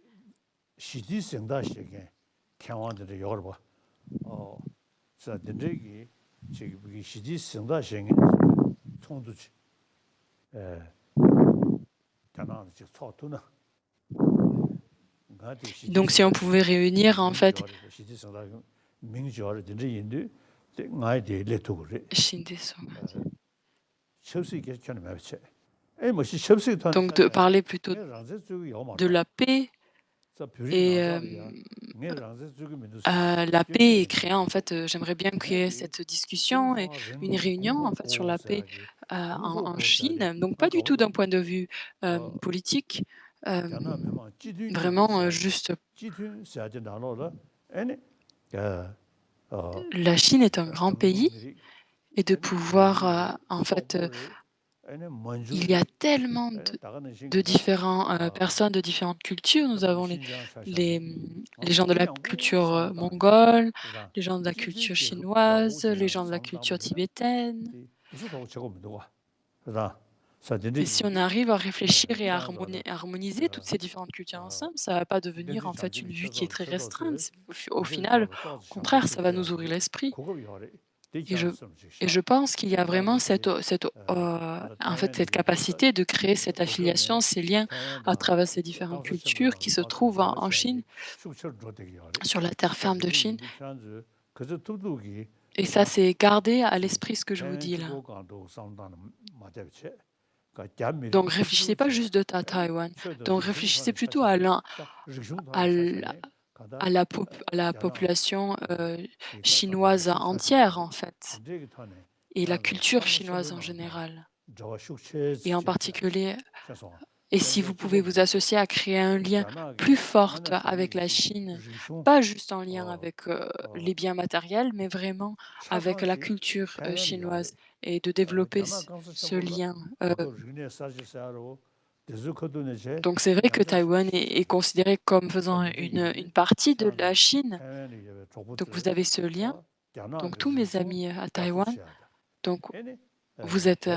Donc, si on pouvait réunir en fait donc de parler plutôt de la paix et la paix est créée en fait. J'aimerais bien qu'il y ait cette discussion et une réunion en fait sur la paix en Chine. Donc pas du tout d'un point de vue politique, vraiment juste. La Chine est un grand pays et de pouvoir en fait. Il y a tellement de différentes personnes de différentes cultures. Nous avons les gens de la culture mongole, les gens de la culture chinoise, les gens de la culture tibétaine. Et si on arrive à réfléchir et à harmoniser toutes ces différentes cultures ensemble, ça ne va pas devenir en fait une vue qui est très restreinte. Au final, au contraire, ça va nous ouvrir l'esprit. Et je pense qu'il y a vraiment en fait, cette capacité de créer cette affiliation, ces liens à travers ces différentes cultures qui se trouvent en Chine, sur la terre ferme de Chine. Et ça, c'est garder à l'esprit ce que je vous dis là. Donc, réfléchissez pas juste de Taïwan. Donc, réfléchissez plutôt à la population chinoise entière, en fait, et la culture chinoise en général. Et en particulier, et si vous pouvez vous associer à créer un lien plus fort avec la Chine, pas juste en lien avec les biens matériels, mais vraiment avec la culture chinoise, et de développer ce lien. Donc c'est vrai que Taïwan est considéré comme faisant une partie de la Chine. Donc vous avez ce lien. Donc tous mes amis à Taïwan, donc vous êtes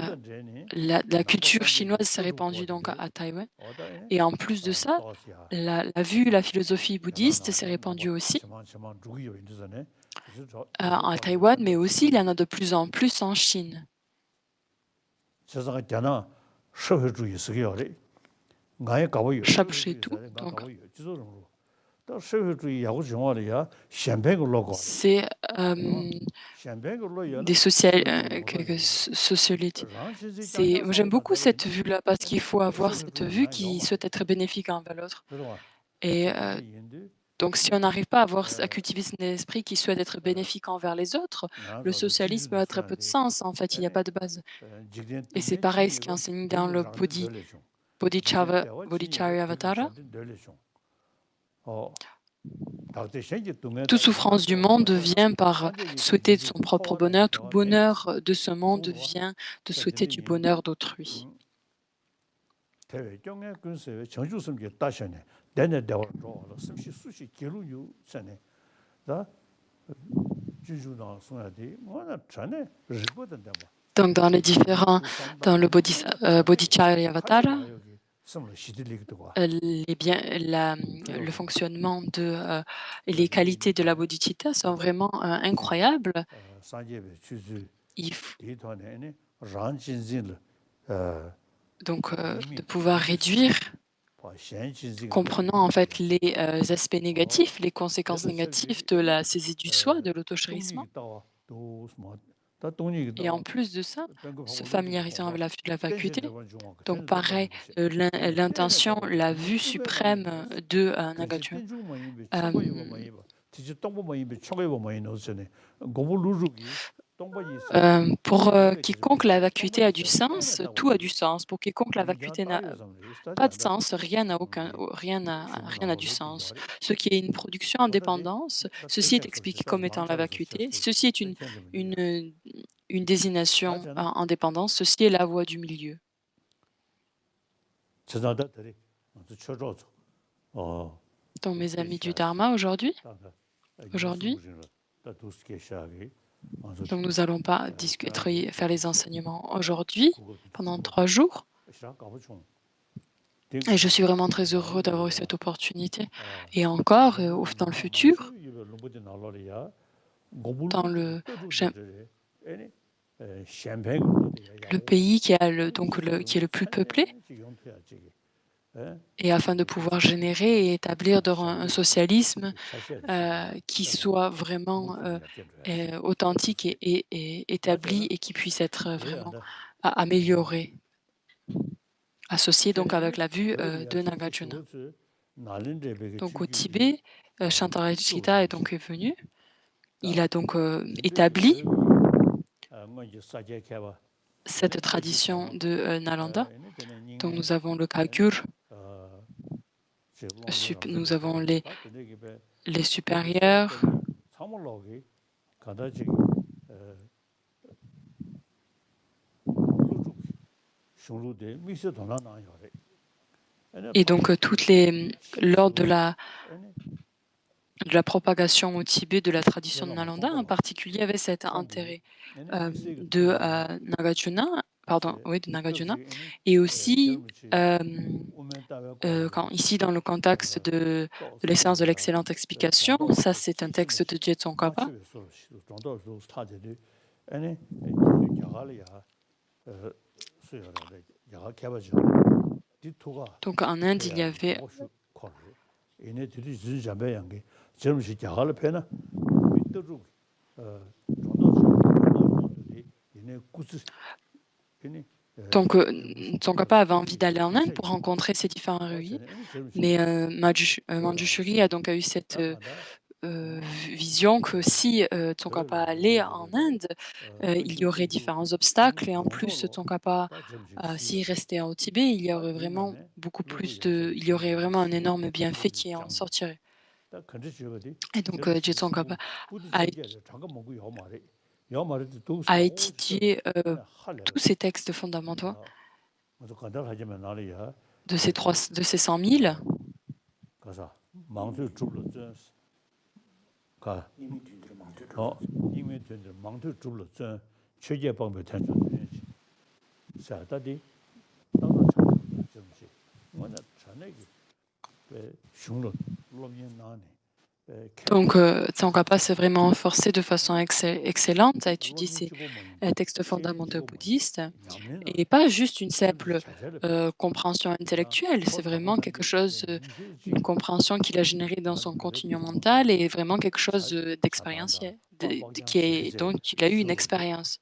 la culture chinoise s'est répandue donc à Taïwan. Et en plus de ça, la philosophie bouddhiste s'est répandue aussi à Taïwan, mais aussi il y en a de plus en plus en Chine. Shabshetu, donc c'est des socialites. Moi, j'aime beaucoup cette vue-là parce qu'il faut avoir cette vue qui souhaite être bénéfique envers l'autre. Et donc, si on n'arrive pas à cultiver cet esprit qui souhaite être bénéfique envers les autres, le socialisme a très peu de sens. En fait, il n'y a pas de base. Et c'est pareil ce qui est enseigné dans le Bodhicharyavatara. Toute souffrance du monde vient par souhaiter son propre bonheur. Tout bonheur de ce monde vient de souhaiter du bonheur d'autrui. Donc, dans le Bodhicharyavatara, le fonctionnement et les qualités de la bodhicitta sont vraiment incroyables. Donc, de pouvoir réduire, comprenant en fait les aspects négatifs, les conséquences négatives de la saisie du soi, de l'autochérisme. Et en plus de ça, se familiarisant avec la vacuité, donc pareil, l'intention, la vue suprême de Nagarjuna. Pour quiconque la vacuité a du sens, tout a du sens. Pour quiconque la vacuité n'a pas de sens, rien n'a du sens. Ce qui est une production en dépendance, ceci est expliqué comme étant la vacuité. Ceci est une, une désignation en dépendance. Ceci est la voie du milieu. Donc mes amis du Dharma aujourd'hui, donc nous n'allons pas faire les enseignements aujourd'hui pendant 3 jours. Et je suis vraiment très heureux d'avoir eu cette opportunité. Et encore, dans le futur, dans le pays qui est le plus peuplé, et afin de pouvoir générer et établir un socialisme qui soit vraiment authentique et établi et qui puisse être vraiment amélioré, associé donc avec la vue de Nagarjuna. Donc au Tibet, Shankaracharya est venu. Il a donc établi cette tradition de Nalanda. Donc nous avons le Kagyur, nous avons les supérieurs, et donc lors de la propagation au Tibet de la tradition de Nalanda, en particulier avait cet intérêt de Nagarjuna, et aussi ici dans le contexte de l'essence de l'excellente explication, ça c'est un texte de Je Tsongkhapa. Donc en Inde, il y avait donc Tsongkhapa avait envie d'aller en Inde pour rencontrer ces différents érudits, mais Manjushri a eu cette vision que si Tsongkhapa allait en Inde, il y aurait différents obstacles, et en plus Tsongkhapa, s'il restait au Tibet, il y aurait vraiment un énorme bienfait qui en sortirait. Et donc Je Tsongkhapa a étudié tous ces textes fondamentaux de ces 100 000. Donc Tsongkhapa s'est vraiment forcé de façon excellente à étudier ces textes fondamentaux bouddhistes, et pas juste une simple compréhension intellectuelle, c'est vraiment quelque chose, une compréhension qu'il a générée dans son continuum mental, et vraiment quelque chose d'expérientiel, donc il a eu une expérience.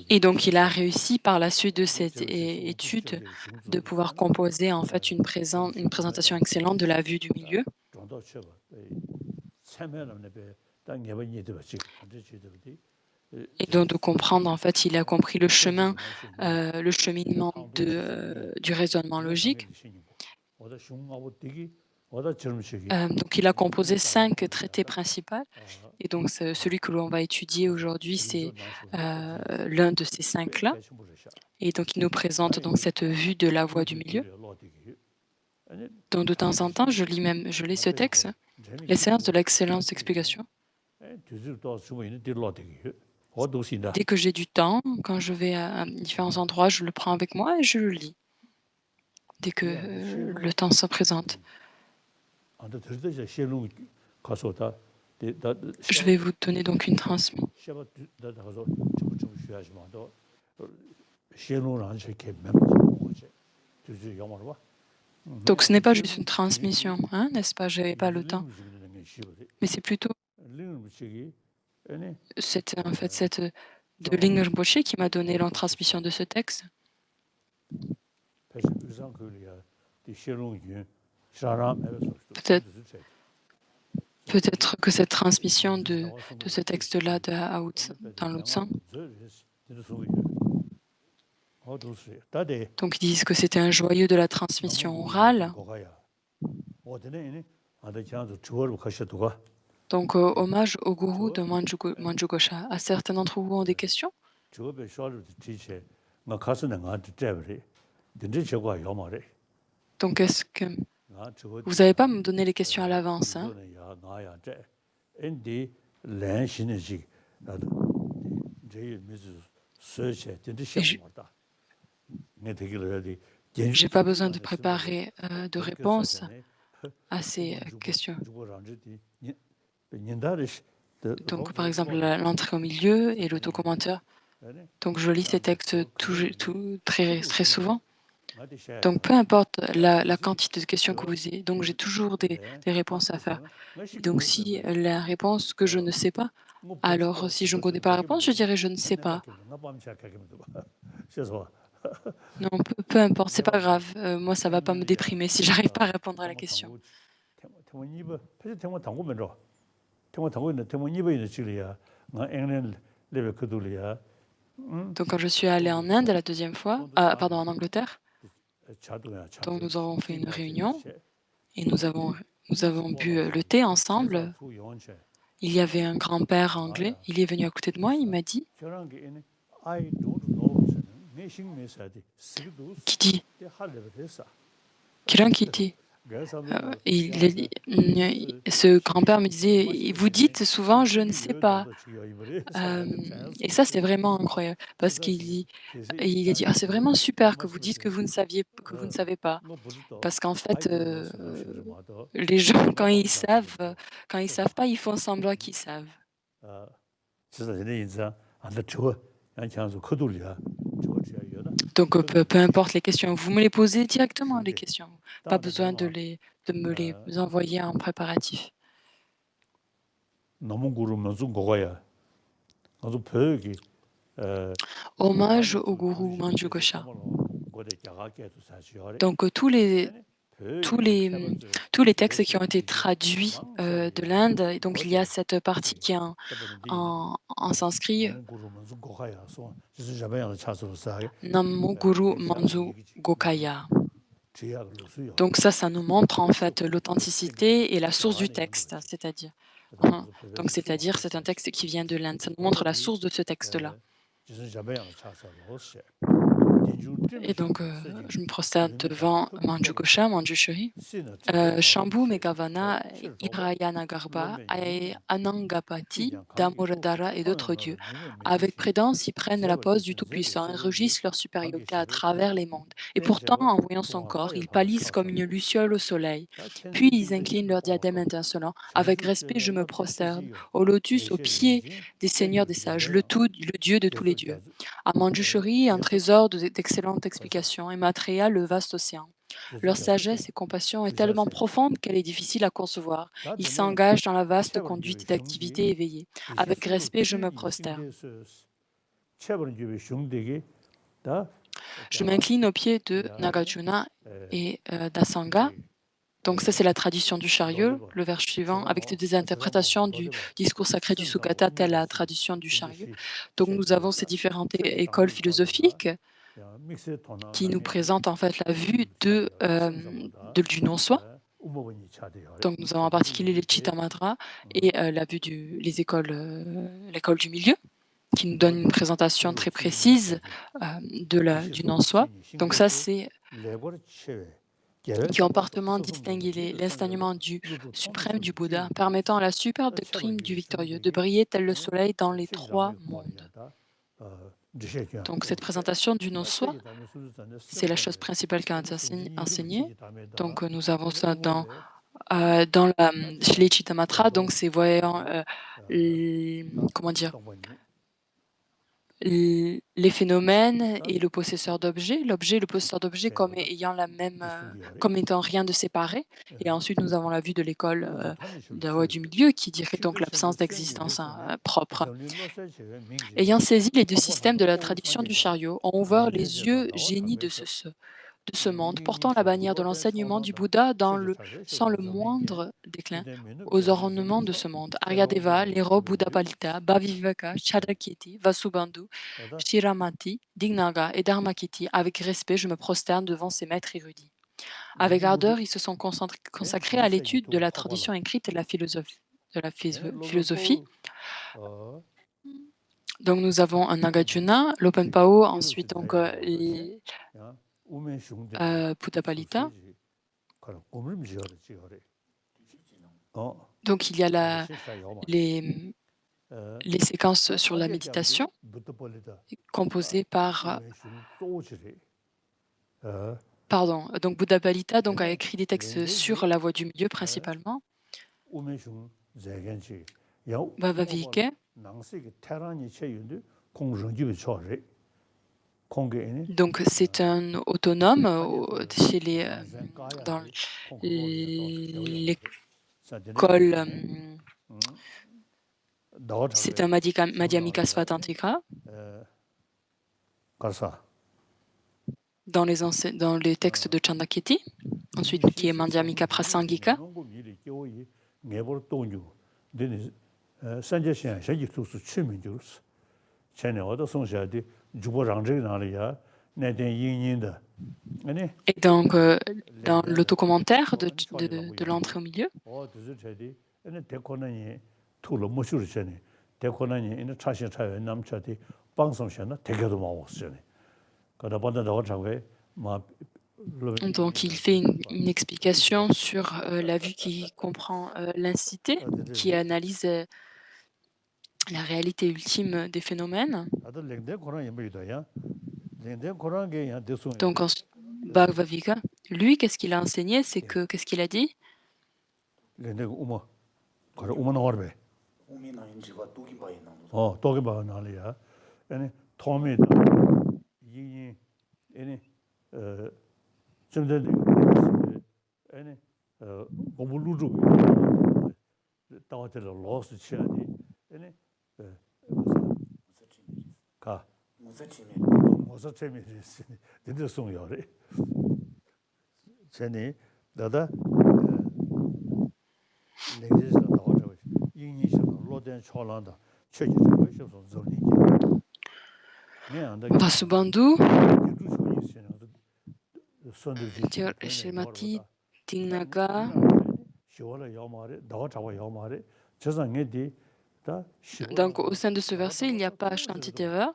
Et donc il a réussi par la suite de cette étude de pouvoir composer en fait une présentation excellente de la vue du milieu. Et donc de comprendre, en fait, il a compris le cheminement du raisonnement logique. Donc il a composé 5 traités principaux, et donc celui que l'on va étudier aujourd'hui, c'est l'un de ces 5-là. Et donc il nous présente donc cette vue de la voie du milieu. Donc de temps en temps, je lis ce texte, l'essence de l'excellence d'explication. Dès que j'ai du temps, quand je vais à différents endroits, je le prends avec moi et je le lis, dès que le temps se présente. Je vais vous donner donc une transmission. Donc ce n'est pas juste une transmission, hein, n'est-ce pas? Je n'avais pas le temps. Mais c'est plutôt en fait de Ling Rinpoche qui m'a donné la transmission de ce texte. Peut-être peut-être que cette transmission de ce texte-là dans l'Autsan, donc ils disent que c'était un joyeux de la transmission orale. Donc hommage au gourou de Manju Gosha. À certains d'entre vous ont des questions? Donc est-ce que vous n'avez pas me donner les questions à l'avance, hein? J'ai pas besoin de préparer de réponses à ces questions. Donc, par exemple, l'entrée au milieu et l'autocommentaire. Donc, je lis ces textes très, très souvent. Donc, peu importe la quantité de questions que vous ayez, donc j'ai toujours des réponses à faire. Donc, si la réponse que je ne sais pas, alors si je ne connais pas la réponse, je dirais je ne sais pas. Non, peu importe, c'est pas grave. Moi, ça va pas me déprimer si j'arrive pas à répondre à la question. Donc, quand je suis allée en Inde la deuxième fois, en Angleterre, donc nous avons fait une réunion et nous avons bu le thé ensemble. Il y avait un grand-père anglais, il est venu à côté de moi, il m'a dit, qui dit, quelqu'un qui dit, ce grand-père me disait, vous dites souvent, je ne sais pas. Et ça, c'est vraiment incroyable, parce il a dit, ah, c'est vraiment super que vous dites que vous ne savez pas. Parce qu'en fait, les gens, quand ils savent pas, ils font semblant qu'ils savent. Donc, peu importe les questions, vous me les posez directement, les questions. Pas besoin de me les envoyer en préparatif. Hommage au gourou Manju Gosha. Donc, tous les textes qui ont été traduits de l'Inde, donc il y a cette partie qui est en sanskrit, Namo Guru Manju Gokaya. Donc ça nous montre en fait l'authenticité et la source du texte, c'est-à-dire. C'est-à-dire, c'est un texte qui vient de l'Inde. Ça nous montre la source de ce texte-là. Et donc, je me prosterne devant Manju Gosha, Manjushri, Shambhu Meghavana, Irayana Garba, Anangapati, Damoradara et d'autres dieux. Avec prudence, ils prennent la pose du Tout-Puissant et rugissent leur supériorité à travers les mondes. Et pourtant, en voyant son corps, ils pâlissent comme une luciole au soleil. Puis ils inclinent leur diadème intincelant. Avec respect, je me prosterne au lotus, aux pieds des seigneurs des sages, le Dieu de tous les dieux. À Manjushri, un trésor d'excellentes explications, et Maitreya, le vaste océan. Leur sagesse et compassion est tellement profonde qu'elle est difficile à concevoir. Ils s'engagent dans la vaste conduite d'activités éveillées. Avec respect, je me prosterne. Je m'incline aux pieds de Nagarjuna et d'Asanga. Donc ça, c'est la tradition du chariot, le vers suivant, avec des interprétations du discours sacré du Sukata, telle la tradition du chariot. Donc nous avons ces différentes écoles philosophiques qui nous présentent en fait la vue du non-soi. Donc nous avons en particulier les Chittamatra et la vue l'école du milieu, qui nous donne une présentation très précise du non-soi. Donc ça, c'est qui ont parfaitement distingué l'enseignement du suprême du Bouddha, permettant à la superbe doctrine du victorieux de briller tel le soleil dans les trois mondes. Donc cette présentation du non-soi, c'est la chose principale qu'a enseignée. Donc nous avons ça dans chez les Chittamatra, donc c'est voyant, comment dire, les phénomènes et le possesseur d'objet. L'objet et le possesseur d'objet comme ayant la même, comme étant rien de séparé. Et ensuite, nous avons la vue de l'école de la voie du milieu qui dirait donc l'absence d'existence propre. Ayant saisi les deux systèmes de la tradition du chariot, ont ouvert les yeux génies de ce monde, portant la bannière de l'enseignement du Bouddha sans le moindre déclin aux ornements de ce monde. Aryadeva, Lero, Buddhapalita, Bhaviveka, Chandrakirti, Vasubandhu, Shiramati, Dignaga et Dharmakirti, avec respect, je me prosterne devant ces maîtres érudits. Avec ardeur, ils se sont consacrés à l'étude de la tradition écrite et de la philosophie. Donc nous avons un Nagarjuna, l'Open-Pao, ensuite donc Buddhapalita. Donc il y a les séquences sur la méditation composées par donc Buddhapalita donc a écrit des textes sur la voie du milieu principalement. Bhavavike. Donc c'est un autonome chez dans l'école. C'est un Madhyamika Svatantrika. Dans les textes de Chandrakirti, ensuite qui est Madhyamika Prasangika. Et donc, dans l'autocommentaire de l'entrée au milieu, donc il fait une explication sur la vue qui comprend l'incité, qui analyse la réalité ultime des phénomènes. Donc, Bhagavad-Gita, lui, qu'est-ce qu'il a enseigné? C'est que, qu'est-ce qu'il a dit? Vasubandhu, Shrimati, Dignaga. Donc, au sein de ce verset, il n'y a pas Shantideva,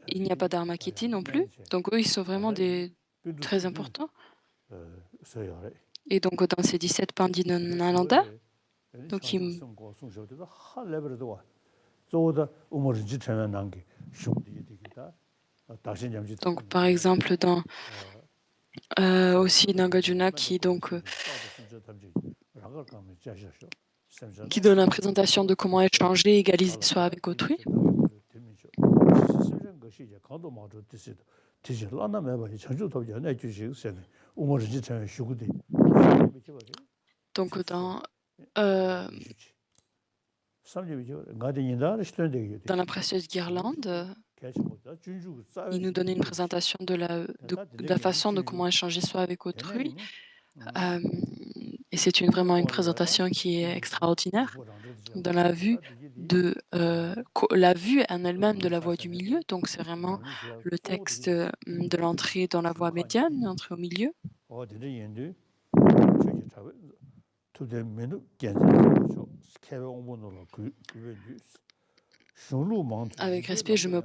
il n'y a pas Dharmakirti non plus. Donc, eux, ils sont vraiment très importants. Et donc, dans ces 17 Pandinananda, donc, donc, par exemple, dans aussi Nagarjuna qui donne la présentation de comment échanger, égaliser soi avec autrui. Donc, dans la précieuse guirlande, il nous donne une présentation de la façon de comment échanger soi avec autrui. Et c'est vraiment une présentation qui est extraordinaire dans la vue la vue en elle-même de la voie du milieu. Donc, c'est vraiment le texte de l'entrée dans la voie médiane, l'entrée au milieu. Avec respect, je me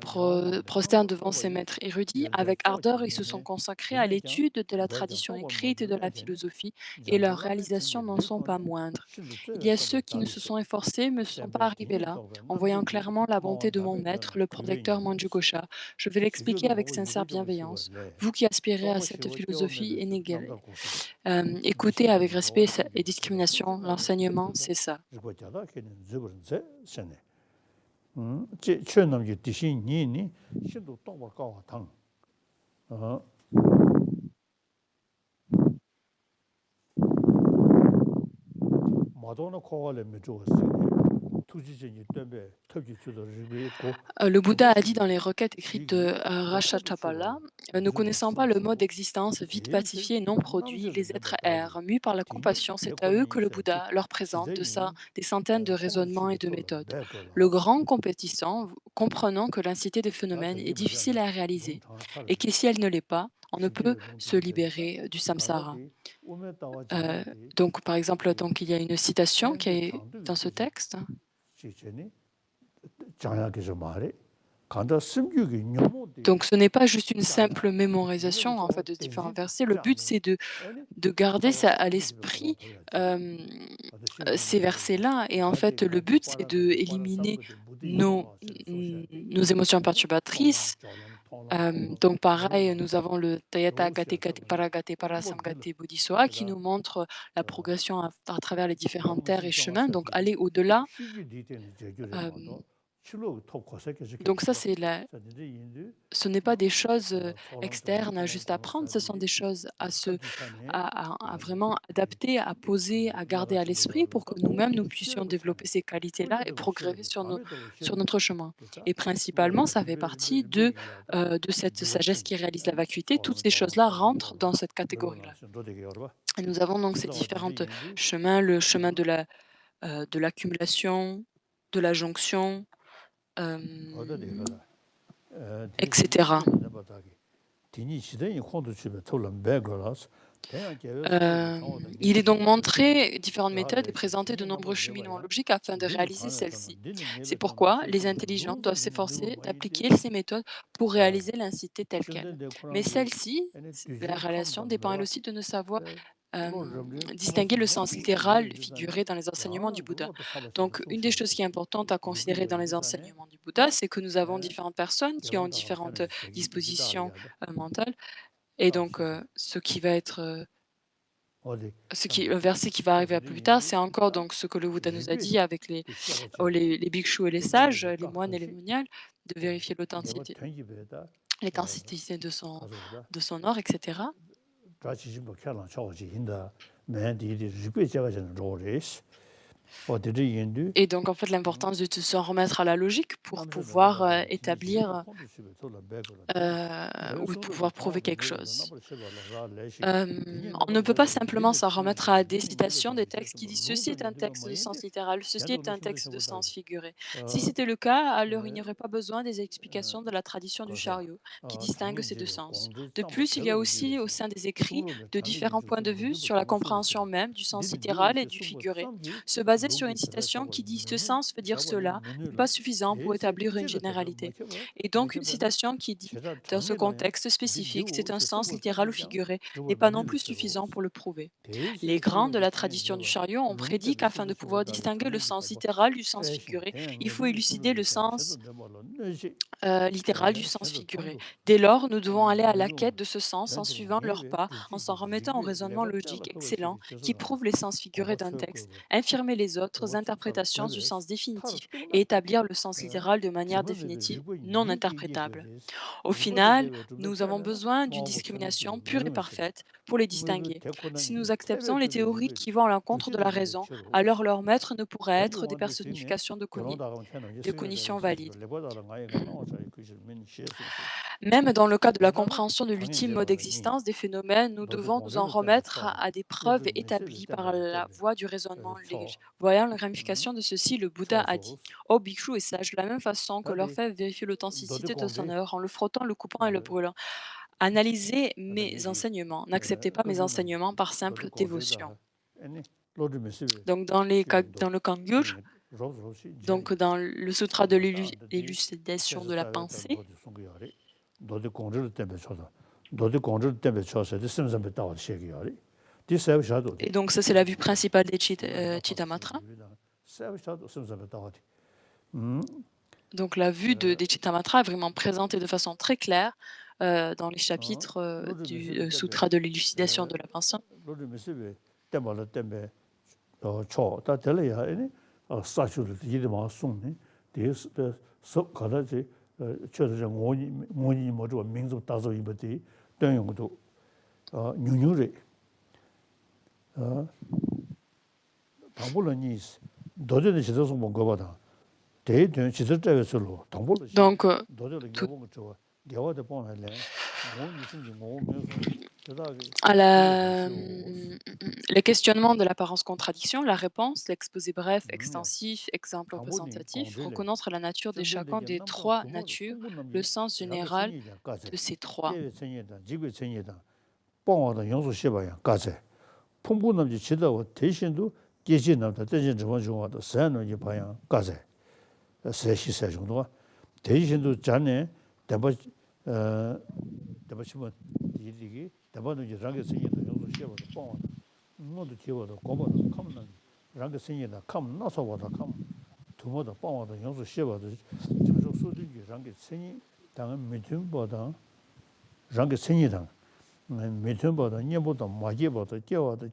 prosterne devant ces maîtres érudits. Avec ardeur, ils se sont consacrés à l'étude de la tradition écrite et de la philosophie, et leurs réalisations n'en sont pas moindres. Il y a ceux qui ne se sont efforcés, mais ne sont pas arrivés là, en voyant clairement la bonté de mon maître, le protecteur Manjughosha. Je vais l'expliquer avec sincère bienveillance. Vous qui aspirez à cette philosophie inégalée, écoutez avec respect et discrimination, l'enseignement, c'est ça. 최남기 디신이니 신도 똑바로 당. 어. 마도나 코갈에 메조스. Le Bouddha a dit dans les requêtes écrites de Ratchapala, ne connaissant pas le mode d'existence vide, pacifié et non produit, les êtres errent. Mus par la compassion, c'est à eux que le Bouddha leur présente des centaines de raisonnements et de méthodes. Le grand compétissant, comprenant que l'incité des phénomènes est difficile à réaliser et que si elle ne l'est pas, on ne peut se libérer du samsara. Donc, par exemple, donc, il y a une citation qui est dans ce texte. Donc, ce n'est pas juste une simple mémorisation en fait, de différents versets. Le but, c'est de garder ça à l'esprit, ces versets-là. Et en fait, le but, c'est d'éliminer nos émotions perturbatrices. Donc, pareil, nous avons le Tayata Gate Gate Paragate Parasamgate Bodhisattva qui nous montre la progression à travers les différentes terres et chemins. Donc, aller au-delà. Donc ça, ce n'est pas des choses externes à juste apprendre, ce sont des choses à vraiment adapter, à poser, à garder à l'esprit pour que nous-mêmes, nous puissions développer ces qualités-là et progresser sur notre chemin. Et principalement, ça fait partie de cette sagesse qui réalise la vacuité. Toutes ces choses-là rentrent dans cette catégorie-là. Et nous avons donc ces différents chemins, le chemin de l'accumulation, de la jonction, etc. Il est donc montré différentes méthodes et présenté de nombreux cheminements logiques afin de réaliser celles-ci. C'est pourquoi les intelligents doivent s'efforcer d'appliquer ces méthodes pour réaliser l'incité telle qu'elle. Mais celle-ci, la relation dépend elle aussi de ne savoir distinguer le sens littéral figuré dans les enseignements du Bouddha. Donc, une des choses qui est importante à considérer dans les enseignements du Bouddha, c'est que nous avons différentes personnes qui ont différentes dispositions mentales. Et donc, le verset qui va arriver plus tard, c'est encore donc ce que le Bouddha nous a dit avec les bhikshus et les sages, les moines et les moniales, de vérifier l'authenticité de son or, etc. Et donc, en fait, l'importance de s'en remettre à la logique pour pouvoir établir ou pouvoir prouver quelque chose. On ne peut pas simplement s'en remettre à des citations des textes qui disent ceci est un texte de sens littéral, ceci est un texte de sens figuré. Si c'était le cas, alors il n'y aurait pas besoin des explications de la tradition du chariot qui distingue ces deux sens. De plus, il y a aussi au sein des écrits de différents points de vue sur la compréhension même du sens littéral et du figuré. Se baser sur une citation qui dit ce sens veut dire cela n'est pas suffisant pour établir une généralité. Et donc, une citation qui dit dans ce contexte spécifique, c'est un sens littéral ou figuré, n'est pas non plus suffisant pour le prouver. Les grands de la tradition du chariot ont prédit qu'afin de pouvoir distinguer le sens littéral du sens figuré, il faut élucider le sens littéral du sens figuré. Dès lors, nous devons aller à la quête de ce sens en suivant leurs pas, en s'en remettant au raisonnement logique excellent qui prouve les sens figurés d'un texte, infirmer les autres interprétations du sens définitif et établir le sens littéral de manière définitive non interprétable. Au final, nous avons besoin d'une discrimination pure et parfaite pour les distinguer. Si nous acceptons les théories qui vont à l'encontre de la raison, alors leur maître ne pourrait être des personnifications de cognition valides. Même dans le cas de la compréhension de l'ultime mode d'existence des phénomènes, nous devons nous en remettre à des preuves établies par la voie du raisonnement logique. Voyant la ramification de ceci, le Bouddha a dit « Ô bhikshu et sage, de la même façon que l'orfèvre vérifie l'authenticité de son œuvre en le frottant, le coupant et le brûlant. Analysez mes enseignements, n'acceptez pas mes enseignements par simple dévotion. » Donc dans le Kangyur, donc dans le sutra de l'élucidation de la pensée, et donc ça c'est la vue principale des Chittamatra. Donc la vue des Chittamatra est vraiment présentée de façon très claire dans les chapitres du sutra de l'élucidation de la pensée. Donc, tout- à les questionnements de l'apparence-contradiction, la réponse, l'exposé bref, extensif, exemple représentatif, reconnaître la nature de chacun des trois natures, le sens général de ces trois. 풍부남지 지다고 대신도 계진남다 대신 저번 중화도 산노지 방향 가세 세시세 정도가 대신도 전에 대바 대바시면 이리기 대바는 이제 장게 생기도 용도 시험도 뻥 모두 기워도 고모도 컴는 장게 생기다 컴 나서보다 컴 두모도 뻥도 용도 시험도 저쪽 수준이 장게 생이 당은 미tum보다 장게 생이다 미tum보다 년보다 마제보다 깨워도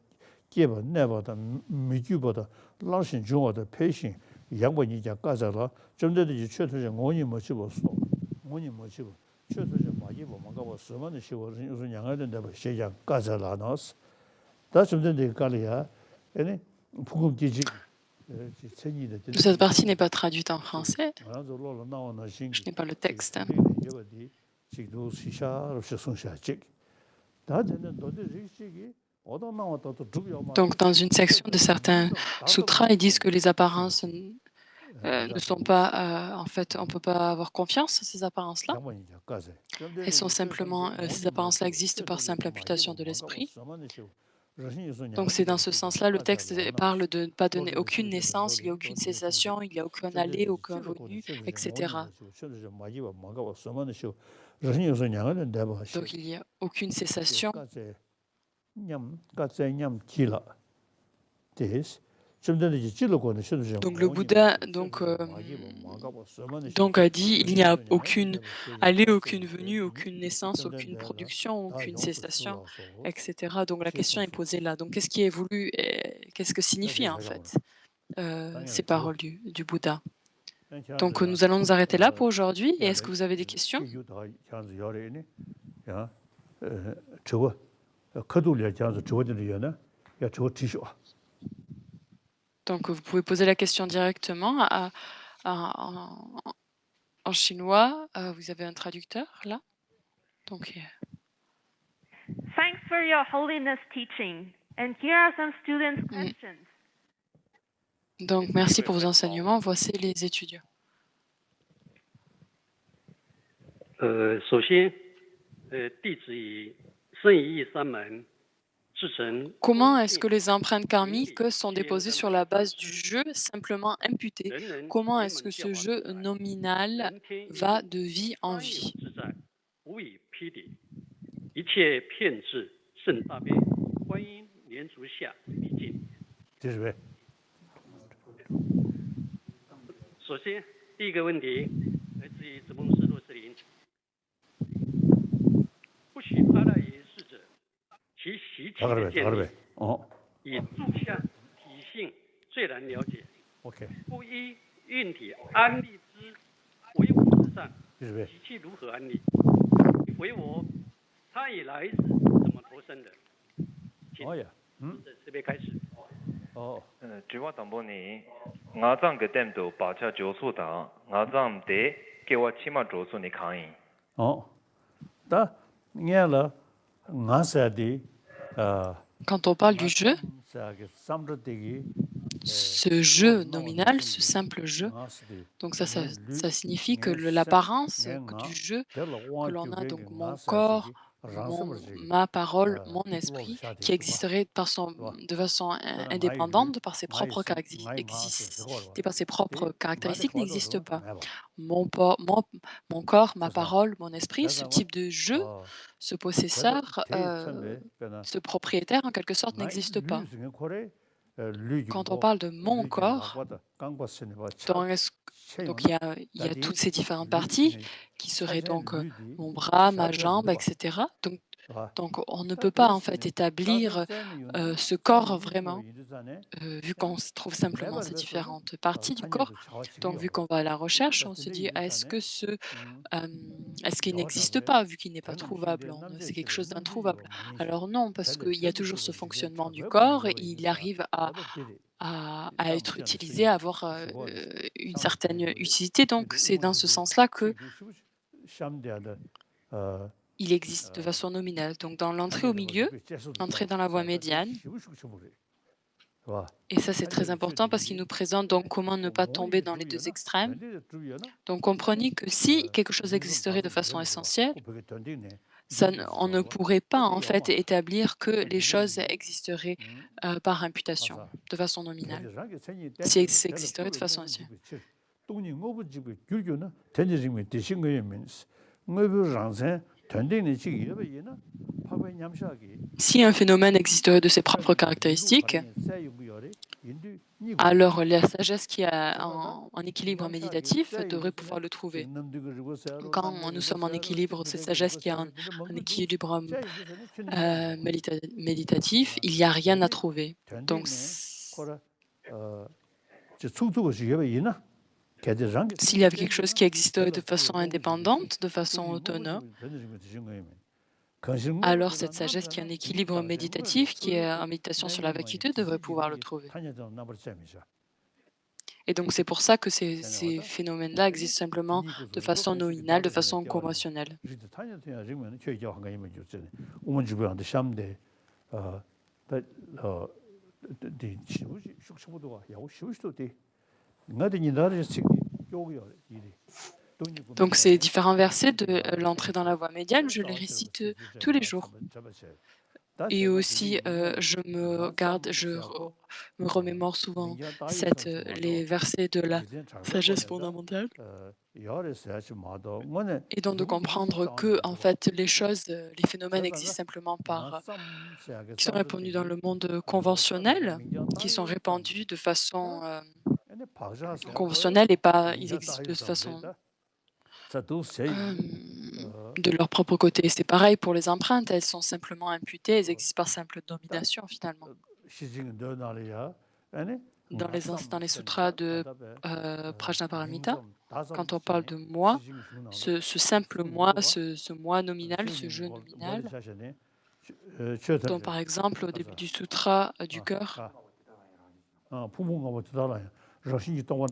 깨버 내보다 미주보다 라신 중어도 패신 양반이자 가자라 좀 전에 최초적 원이 뭐지고서 원이 뭐지고 최초적 마제보 뭔가 뭐 서만의 시월은 무슨 양하는 데서 시장 가자라 나스 다좀 전에 갈이야 아니 부금지지 Cette partie n'est pas traduite en français. Je n'ai pas le texte. Donc, dans une section de certains sutras, ils disent que les apparences ne sont pas, en fait, on ne peut pas avoir confiance à ces apparences-là. Elles sont simplement, ces apparences-là existent par simple imputation de l'esprit. Donc, c'est dans ce sens-là, le texte parle de ne pas donner aucune naissance, il n'y a aucune cessation, il n'y a aucun aller, aucun venu, etc. Donc, il n'y a aucune cessation. Donc le Bouddha donc a dit il n'y a aucune allée, aucune venue, aucune naissance, aucune production, aucune cessation, etc. Donc la question est posée là. Donc qu'est-ce qui est voulu et qu'est-ce que signifient en fait ces paroles du Bouddha? Donc nous allons nous arrêter là pour aujourd'hui. Et est-ce que vous avez des questions? Donc vous pouvez poser la question directement en chinois. Vous avez un traducteur là? Donc, Thanks for your holiness teaching. And here are some students' questions. Donc merci pour vos enseignements. Voici les étudiants. 首先，弟子以圣义三门至诚。 Comment est-ce que les empreintes karmiques sont déposées sur la base du jeu simplement imputé? Comment est-ce que ce jeu nominal va de vie en vie? 无以匹敌，一切骗智甚大悲，观音莲足下毕竟。这是为。首先，第一个问题来自于子梦师陆士林。不许阿赖耶识者，其习气的建立，以住相体性最难了解。不依运体安立之为我之上，习气如何安立？为我，他以来世怎么投生的？请这边开始。 주와 담보니 나장 그 댐도 바차 조수다 나장 대 개와 치마 조수니 강이 다 녀라 나사디 Quand on parle du jeu, ce jeu nominal, ce simple jeu, donc ça signifie que l'apparence du jeu que l'on a, donc mon corps, ma parole, mon esprit, qui existerait de façon indépendante par ses propres caractéristiques, n'existe pas. Mon corps, ma parole, mon esprit, ce type de jeu, ce possesseur, ce propriétaire, en quelque sorte, n'existe pas. Quand on parle de mon corps, donc il y a toutes ces différentes parties qui seraient donc mon bras, ma jambe, etc. Donc Donc on ne peut pas en fait établir ce corps vraiment, vu qu'on se trouve simplement ces différentes parties du corps. Donc vu qu'on va à la recherche, on se dit: Est-ce qu'il n'existe pas vu qu'il n'est pas trouvable? C'est quelque chose d'introuvable. Alors non, parce qu'il y a toujours ce fonctionnement du corps et il arrive à être utilisé, à avoir, une certaine utilité. Donc c'est dans ce sens-là que il existe de façon nominale. Donc dans l'entrée au milieu, entrer dans la voie médiane, et ça c'est très important parce qu'il nous présente donc comment ne pas tomber dans les 2 extrêmes. Donc comprenez que si quelque chose existerait de façon essentielle, on ne pourrait pas en fait établir que les choses existeraient par imputation, de façon nominale, si elles existeraient de façon essentielle. Si un phénomène existerait de ses propres caractéristiques, alors la sagesse qui est en équilibre méditatif devrait pouvoir le trouver. Quand nous sommes en équilibre, cette sagesse qui est en équilibre méditatif, il n'y a rien à trouver. Donc, s'il y avait quelque chose qui existerait de façon indépendante, de façon autonome, alors cette sagesse qui est en équilibre méditatif, qui est en méditation sur la vacuité, devrait pouvoir le trouver. Et donc c'est pour ça que ces phénomènes-là existent simplement de façon nominale, de façon conventionnelle. Donc ces différents versets de l'entrée dans la voie médiane, je les récite tous les jours. Et aussi, je me remémore souvent les versets de la sagesse fondamentale. Et donc de comprendre que, en fait, les choses, les phénomènes existent simplement qui sont répandus dans le monde conventionnel, qui sont répandus de façon conventionnelle et pas, ils existent de façon de leur propre côté. C'est pareil pour les empreintes, elles sont simplement imputées, elles existent par simple domination finalement. Dans les sutras de Prajnaparamita, quand on parle de moi, ce simple moi, ce moi nominal, ce je nominal, donc par exemple au début du sutra du cœur,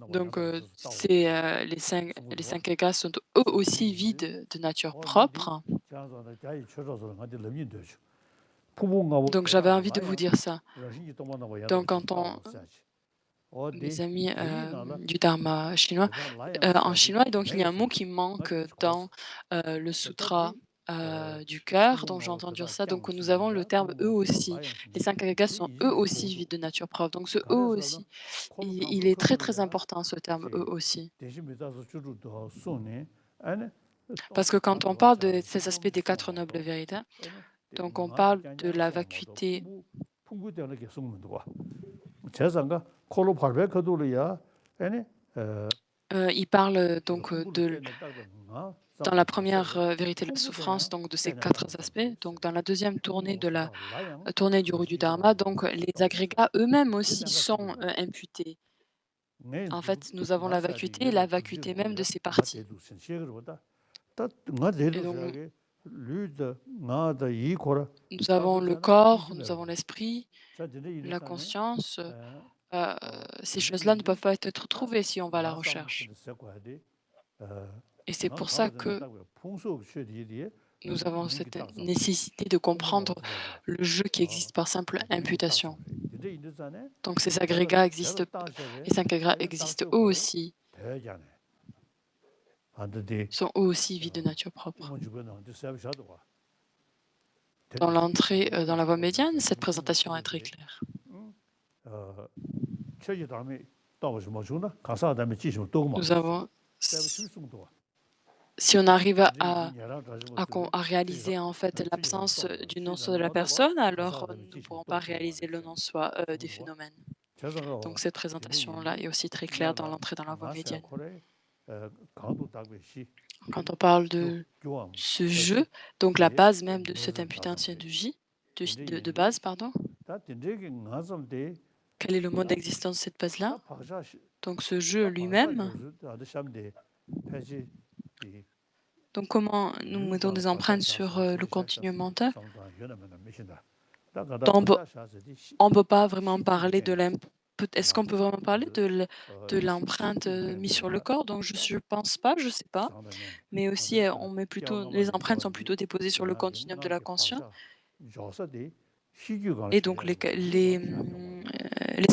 donc les cinq agas sont eux aussi vides de nature propre. Donc j'avais envie de vous dire ça. Donc quand mes amis du Dharma chinois, en chinois, donc il y a un mot qui manque dans le sutra du cœur, donc j'ai entendu ça. Donc nous avons le terme eux aussi. Les cinq agagas sont eux aussi vides de nature propre. Donc ce eux aussi, il est très très important ce terme eux aussi. Parce que quand on parle de ces aspects des 4 nobles vérités, donc on parle de la vacuité. Il parle donc dans la première vérité de la souffrance, donc de ces 4 aspects. Donc dans la deuxième tournée de la tournée du roue du Dharma, donc les agrégats eux-mêmes aussi sont imputés. En fait, nous avons la vacuité même de ces parties. Et donc, nous avons le corps, nous avons l'esprit, la conscience. Ces choses-là ne peuvent pas être trouvées si on va à la recherche. Et c'est pour ça que nous avons cette nécessité de comprendre le jeu qui existe par simple imputation. Donc ces agrégats existent, les 5 agrégats existent eux aussi, sont eux aussi vides de nature propre. Dans l'entrée dans la voie médiane, cette présentation est très claire. Nous avons, si on arrive à réaliser en fait l'absence du non-soi de la personne, alors nous ne pourrons pas réaliser le non-soi des phénomènes. Donc cette présentation-là est aussi très claire dans l'entrée dans la voie médiane. Quand on parle de ce jeu, donc la base même de cette imputance de base, pardon, quel est le mode d'existence de cette base-là? Donc ce jeu lui-même, donc comment nous mettons des empreintes sur le continuum mental? On ne peut pas vraiment parler de est-ce qu'on peut vraiment parler de l'empreinte mise sur le corps? Donc je pense pas, je sais pas. Mais aussi, on met plutôt les empreintes sont plutôt déposées sur le continuum de la conscience et donc les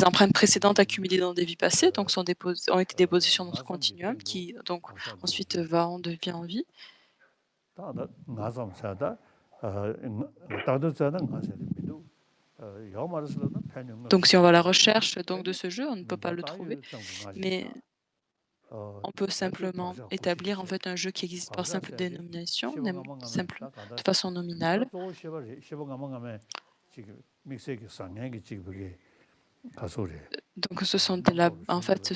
empreintes précédentes accumulées dans des vies passées donc ont été déposées sur notre continuum qui donc ensuite on devient en vie. Donc si on va à la recherche donc de ce jeu, on ne peut pas le trouver, mais on peut simplement établir en fait un jeu qui existe par simple dénomination, de façon nominale. Donc ce sont en fait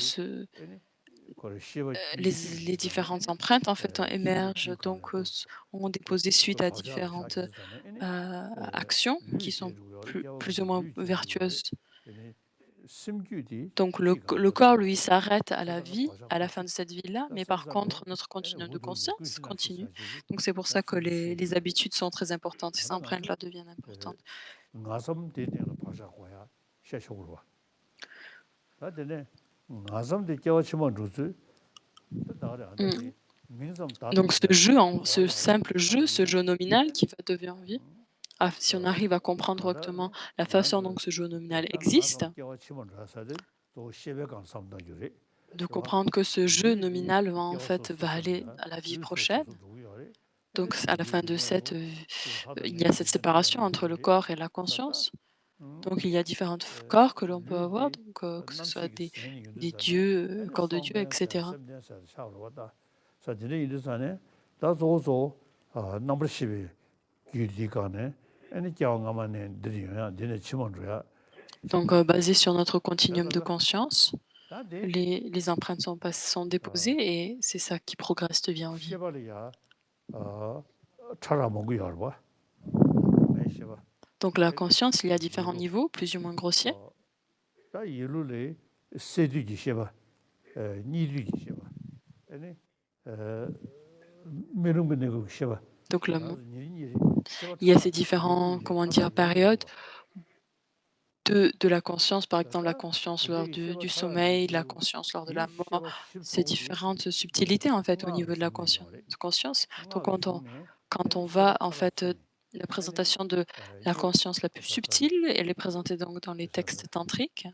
les différentes empreintes en fait émergent donc ont déposé suite à différentes actions qui sont plus ou moins vertueuses. Donc le corps, lui, s'arrête à la vie, à la fin de cette vie-là, mais par contre, notre continuum de conscience continue. Donc c'est pour ça que les habitudes sont très importantes, ces empreintes-là deviennent importantes. Donc ce jeu, ce simple jeu, ce jeu nominal qui va devenir vie, si on arrive à comprendre correctement la façon dont ce jeu nominal existe, de comprendre que ce jeu nominal va aller à la vie prochaine. Donc à la fin de il y a cette séparation entre le corps et la conscience. Donc il y a différents corps que l'on peut avoir, donc que ce soit des dieux, corps de Dieu, etc. Donc basé sur notre continuum de conscience, les empreintes sont déposées et c'est ça qui progresse de vie en vie. Donc la conscience, il y a différents niveaux, plus ou moins grossiers. Donc il y a ces différentes, périodes de la conscience, par exemple la conscience lors du sommeil, la conscience lors de la mort, ces différentes subtilités en fait au niveau de la conscience. Donc quand on va en fait, la présentation de la conscience la plus subtile, elle est présentée donc dans les textes tantriques.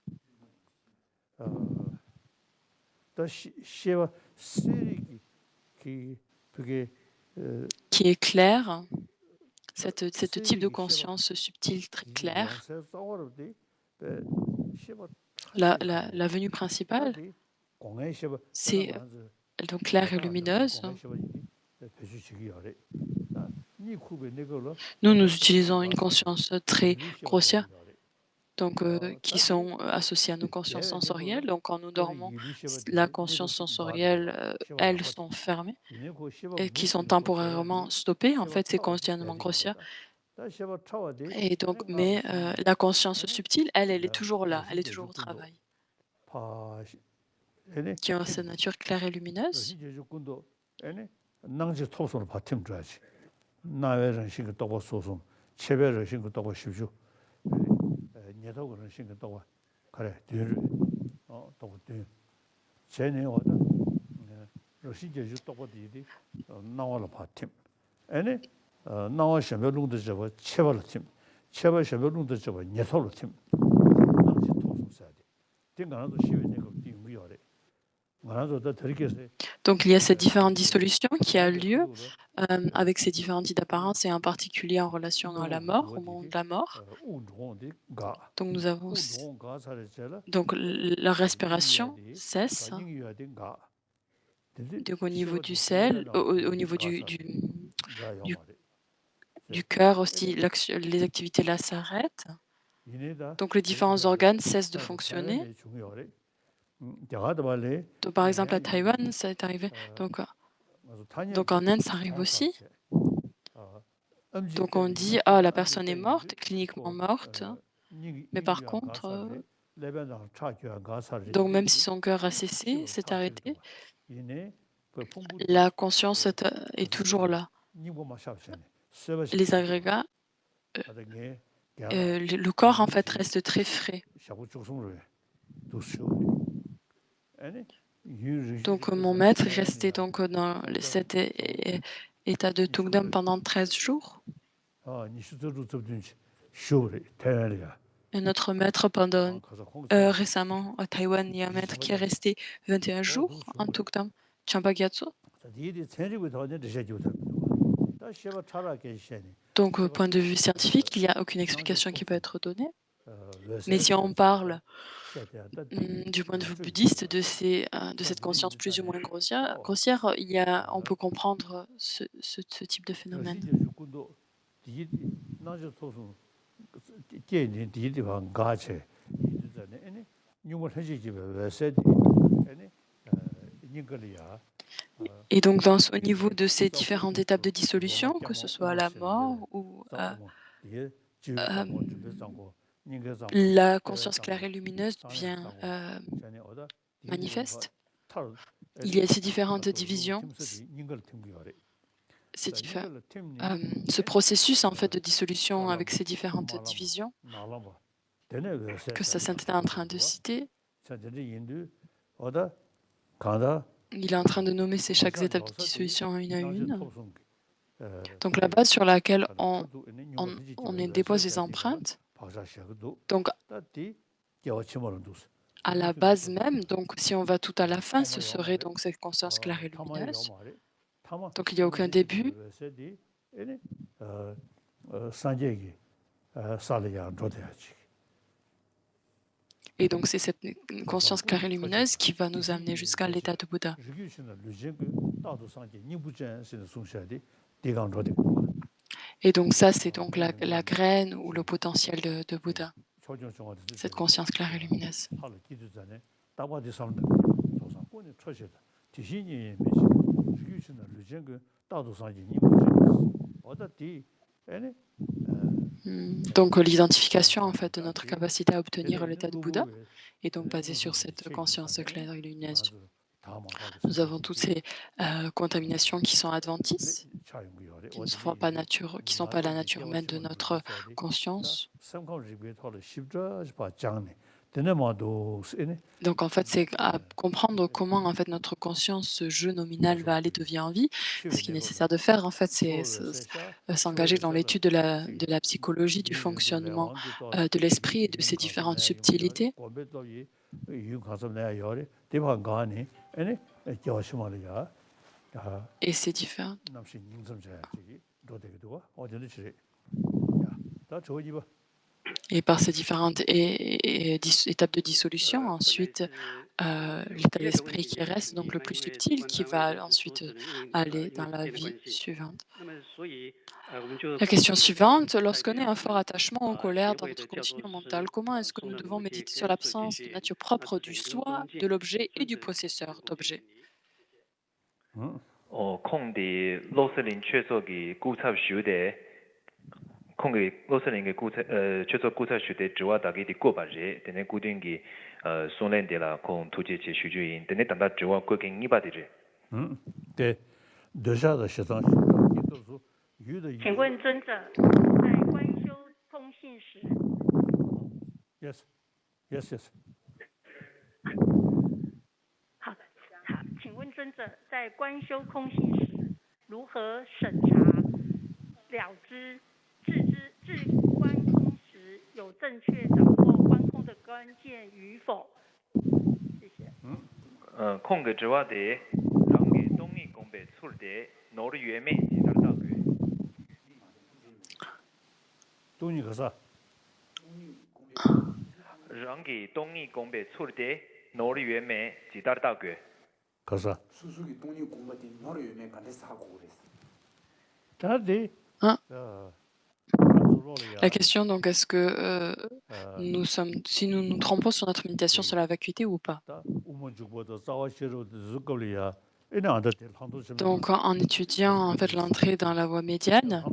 Qui est claire, cette type de conscience subtile, très claire. La venue principale, c'est donc claire et lumineuse. Nous utilisons une conscience très grossière, donc qui sont associées à nos consciences sensorielles. Donc quand nous dormons, la conscience sensorielle, elles sont fermées et qui sont temporairement stoppées. En fait, c'est consciemment grossière. Et donc, mais la conscience subtile, elle est toujours là, elle est toujours au travail, qui a sa nature claire et lumineuse. Donc il y a cette différente dissolution qui a lieu avec ces différents types d'apparences et en particulier en relation à la mort, au moment de la mort. Donc nous avons donc la respiration cesse. Donc au niveau du sel, au niveau du cœur aussi, les activités là s'arrêtent. Donc les différents organes cessent de fonctionner. Donc, par exemple à Taïwan, ça est arrivé. Donc Donc en Inde, ça arrive aussi. Donc on dit, ah, la personne est morte, cliniquement morte, mais par contre, donc même si son cœur a cessé, s'est arrêté, la conscience est toujours là. Les agrégats, le corps en fait reste très frais. Donc mon maître est resté donc dans cet état de Tungdam pendant 13 jours. Et notre maître pendant récemment à Taïwan, il y a un maître qui est resté 21 jours en Tungdam, Champa Gyatso. Donc, point de vue scientifique, il n'y a aucune explication qui peut être donnée. Mais si on parle du point de vue bouddhiste de cette conscience plus ou moins grossière, on peut comprendre ce type de phénomène. Et donc, au niveau de ces différentes étapes de dissolution, que ce soit la mort ou la conscience claire et lumineuse devient manifeste, il y a ces différentes divisions, ce processus en fait de dissolution avec ces différentes divisions que Saint est en train de citer. Il est en train de nommer chaque étape de dissolution une à une. Donc la base sur laquelle on dépose les empreintes, donc à la base même, donc si on va tout à la fin, ce serait donc cette conscience claire et lumineuse. Donc il n'y a aucun début. Et donc c'est cette conscience claire et lumineuse qui va nous amener jusqu'à l'état de Bouddha. Et donc ça, c'est donc la graine ou le potentiel de Bouddha, cette conscience claire et lumineuse. Donc l'identification en fait de notre capacité à obtenir l'état de Bouddha est donc basée sur cette conscience claire et lumineuse. Nous avons toutes ces contaminations qui sont adventices, qui ne sont pas la nature même de notre conscience. Donc en fait, c'est à comprendre comment en fait notre conscience, ce jeu nominal va aller de vie en vie. Ce qui est nécessaire de faire en fait, c'est s'engager dans l'étude de la psychologie, du fonctionnement de l'esprit et de ses différentes subtilités. Et c'est différent. Et par ces différentes étapes de dissolution, ensuite, l'état d'esprit qui reste, donc le plus subtil, qui va ensuite aller dans la vie suivante. La question suivante, lorsqu'on est un fort attachement ou colère dans notre continuum mental, comment est-ce que nous devons méditer sur l'absence de nature propre du soi, de l'objet et du possesseur d'objet? Yes, yes, yes. 好的，好，请问尊者在观修空性时，如何审查了知自观空时有正确掌握观空的关键与否？谢谢。空个之外的，让给东尼公北处的，脑里原面几大大鬼。东尼可啥？让给东尼公北处的，脑里原面几大大鬼。可啥？ La question donc est-ce que si nous nous trompons sur notre méditation sur la vacuité ou pas? Donc, en étudiant en fait l'entrée dans la voie médiane,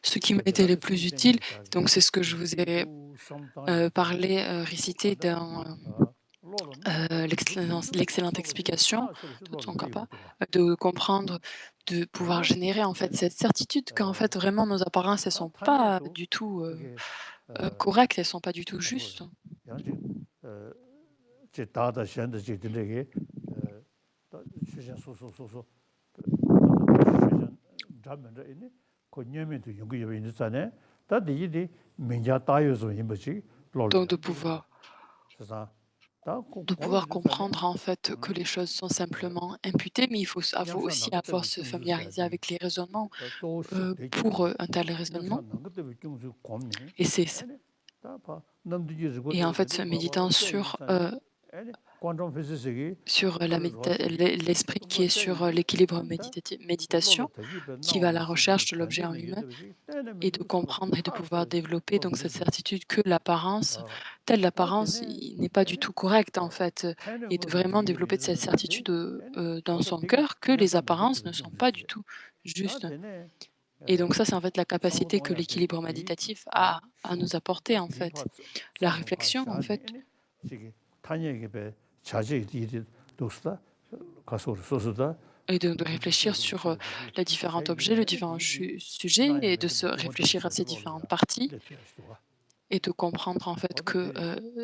ce qui m'a été le plus utile, donc c'est ce que je vous ai parlé, récité dans l'excellente explication, toutes sont capables de comprendre, de pouvoir générer en fait cette certitude qu'en fait vraiment nos apparences elles sont pas du tout correctes, elles sont pas du tout justes. Donc de pouvoir comprendre en fait que les choses sont simplement imputées, mais il faut aussi avoir se familiariser avec les raisonnements pour un tel raisonnement. Et en fait, méditant sur l'esprit qui est sur l'équilibre méditation, qui va à la recherche de l'objet en lui-même, et de comprendre et de pouvoir développer donc cette certitude que l'apparence, telle l'apparence, n'est pas du tout correcte en fait, et de vraiment développer cette certitude dans son cœur que les apparences ne sont pas du tout justes. Et donc ça, c'est en fait la capacité que l'équilibre méditatif a à nous apporter en fait. La réflexion en fait. Et de réfléchir sur les différents objets, les différents sujets, et de se réfléchir à ces différentes parties, et de comprendre en fait que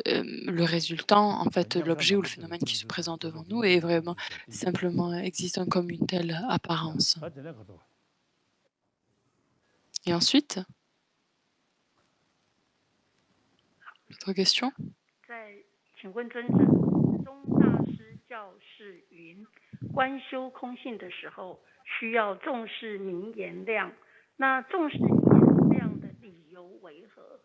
le résultant, en fait, l'objet ou le phénomène qui se présente devant nous est vraiment simplement existant comme une telle apparence. Et ensuite, d'autres questions? 请问尊者，宗大师教示云，观修空性的时候，需要重视名言量。那重视名言量的理由为何？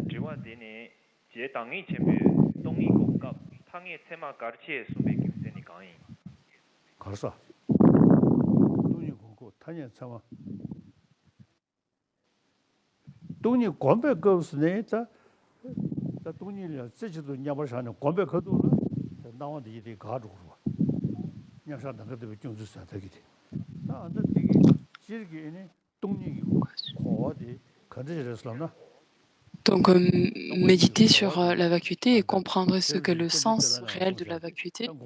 주와디니 제 당이 챔비 동이 공급 탕의 테마 가르치에 수백 김세니 강의. 가르쳐. 동이 공급 탕의 테마. 동이 공급 거스네 자. 동일이야. 제주도 냐버샤는 공백거도 나와도 이게 가지고 냐샤는 것도 좀 주사 되게 돼. 나한테 되게 지르기에는 동력이고 거디 건드려서나. Donc, méditer sur la vacuité et comprendre ce qu'est le sens réel de la vacuité. Donc,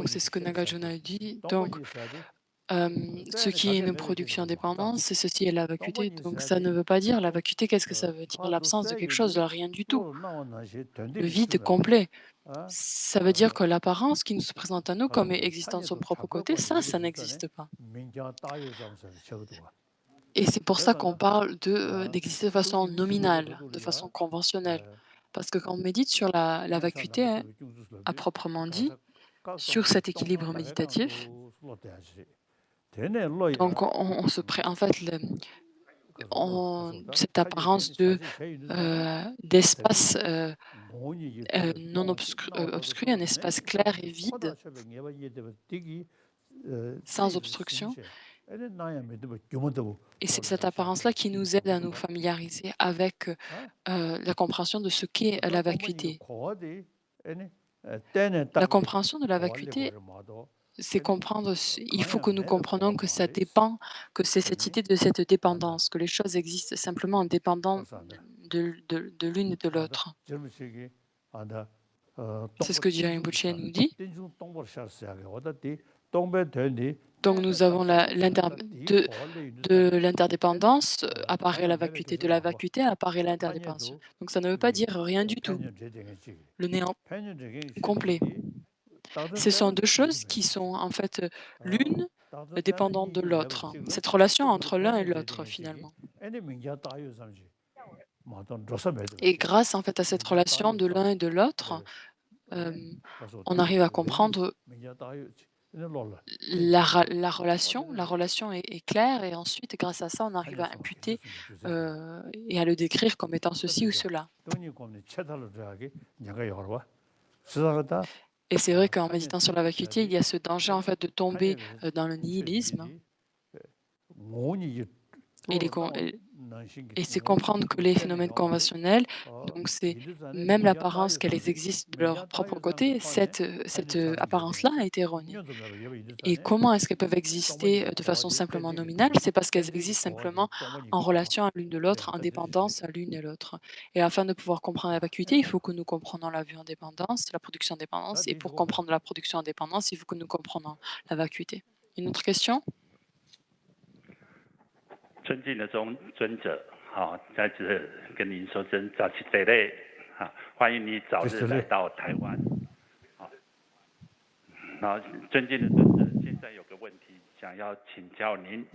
c'est ce que Nagarjuna dit. Donc, ce qui est une production dépendance, c'est ceci est la vacuité. Donc, ça ne veut pas dire la vacuité, qu'est-ce que ça veut dire? L'absence de quelque chose, rien du tout. Le vide complet. Ça veut dire que l'apparence qui nous se présente à nous comme existant de son propre côté, ça n'existe pas. Et c'est pour ça qu'on parle d'exister de façon nominale, de façon conventionnelle. Parce que quand on médite sur la vacuité, à proprement dit, sur cet équilibre méditatif, donc on se en fait, cette apparence d'espace non obscur, un espace clair et vide, sans obstruction. Et c'est cette apparence-là qui nous aide à nous familiariser avec la compréhension de ce qu'est la vacuité. La compréhension de la vacuité, c'est comprendre, il faut que nous comprenions que ça dépend, que c'est cette idée de cette dépendance, que les choses existent simplement en dépendant de l'une et de l'autre. C'est ce que Jiraya Rinpoche nous dit. Donc nous avons de l'interdépendance apparaît la vacuité, de la vacuité apparaît l'interdépendance. Donc ça ne veut pas dire rien du tout, le néant complet. Ce sont deux choses qui sont en fait l'une dépendante de l'autre. Cette relation entre l'un et l'autre finalement. Et grâce en fait à cette relation de l'un et de l'autre, on arrive à comprendre la relation est claire, et ensuite grâce à ça on arrive à imputer et à le décrire comme étant ceci ou cela. Et c'est vrai qu'en méditant sur la vacuité, il y a ce danger en fait de tomber dans le nihilisme. Et Et c'est comprendre que les phénomènes conventionnels, donc c'est même l'apparence qu'elles existent de leur propre côté, cette apparence-là est erronée. Et comment est-ce qu'elles peuvent exister de façon simplement nominale? C'est parce qu'elles existent simplement en relation à l'une de l'autre, en dépendance à l'une et l'autre. Et afin de pouvoir comprendre la vacuité, il faut que nous comprenions la vue en dépendance, la production en dépendance. Et pour comprendre la production en dépendance, il faut que nous comprenions la vacuité. Une autre question? 尊敬的尊者，好，在此跟您说声早起得累，好，欢迎你早日来到台湾。好，然后尊敬的尊者，现在有个问题想要请教您。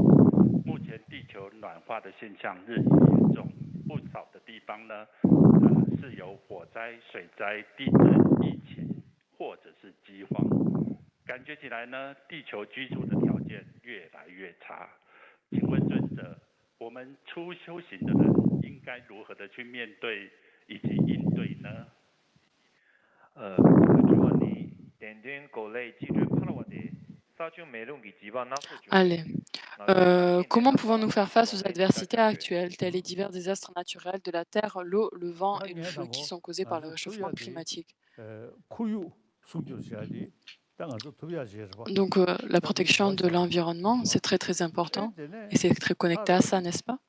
目前地球暖化的现象日益严重，不少的地方呢，是有火灾、水灾、地震、疫情或者是饥荒，感觉起来呢，地球居住的条件越来越差。请问尊者，我们初修行的人应该如何的去面对以及应对呢？Allez, comment pouvons-nous faire face aux adversités actuelles, telles les divers désastres naturels de la terre, l'eau, le vent et le feu qui sont causés par le réchauffement climatique? Donc, la protection de l'environnement, c'est très très important et c'est très connecté à ça, n'est-ce pas?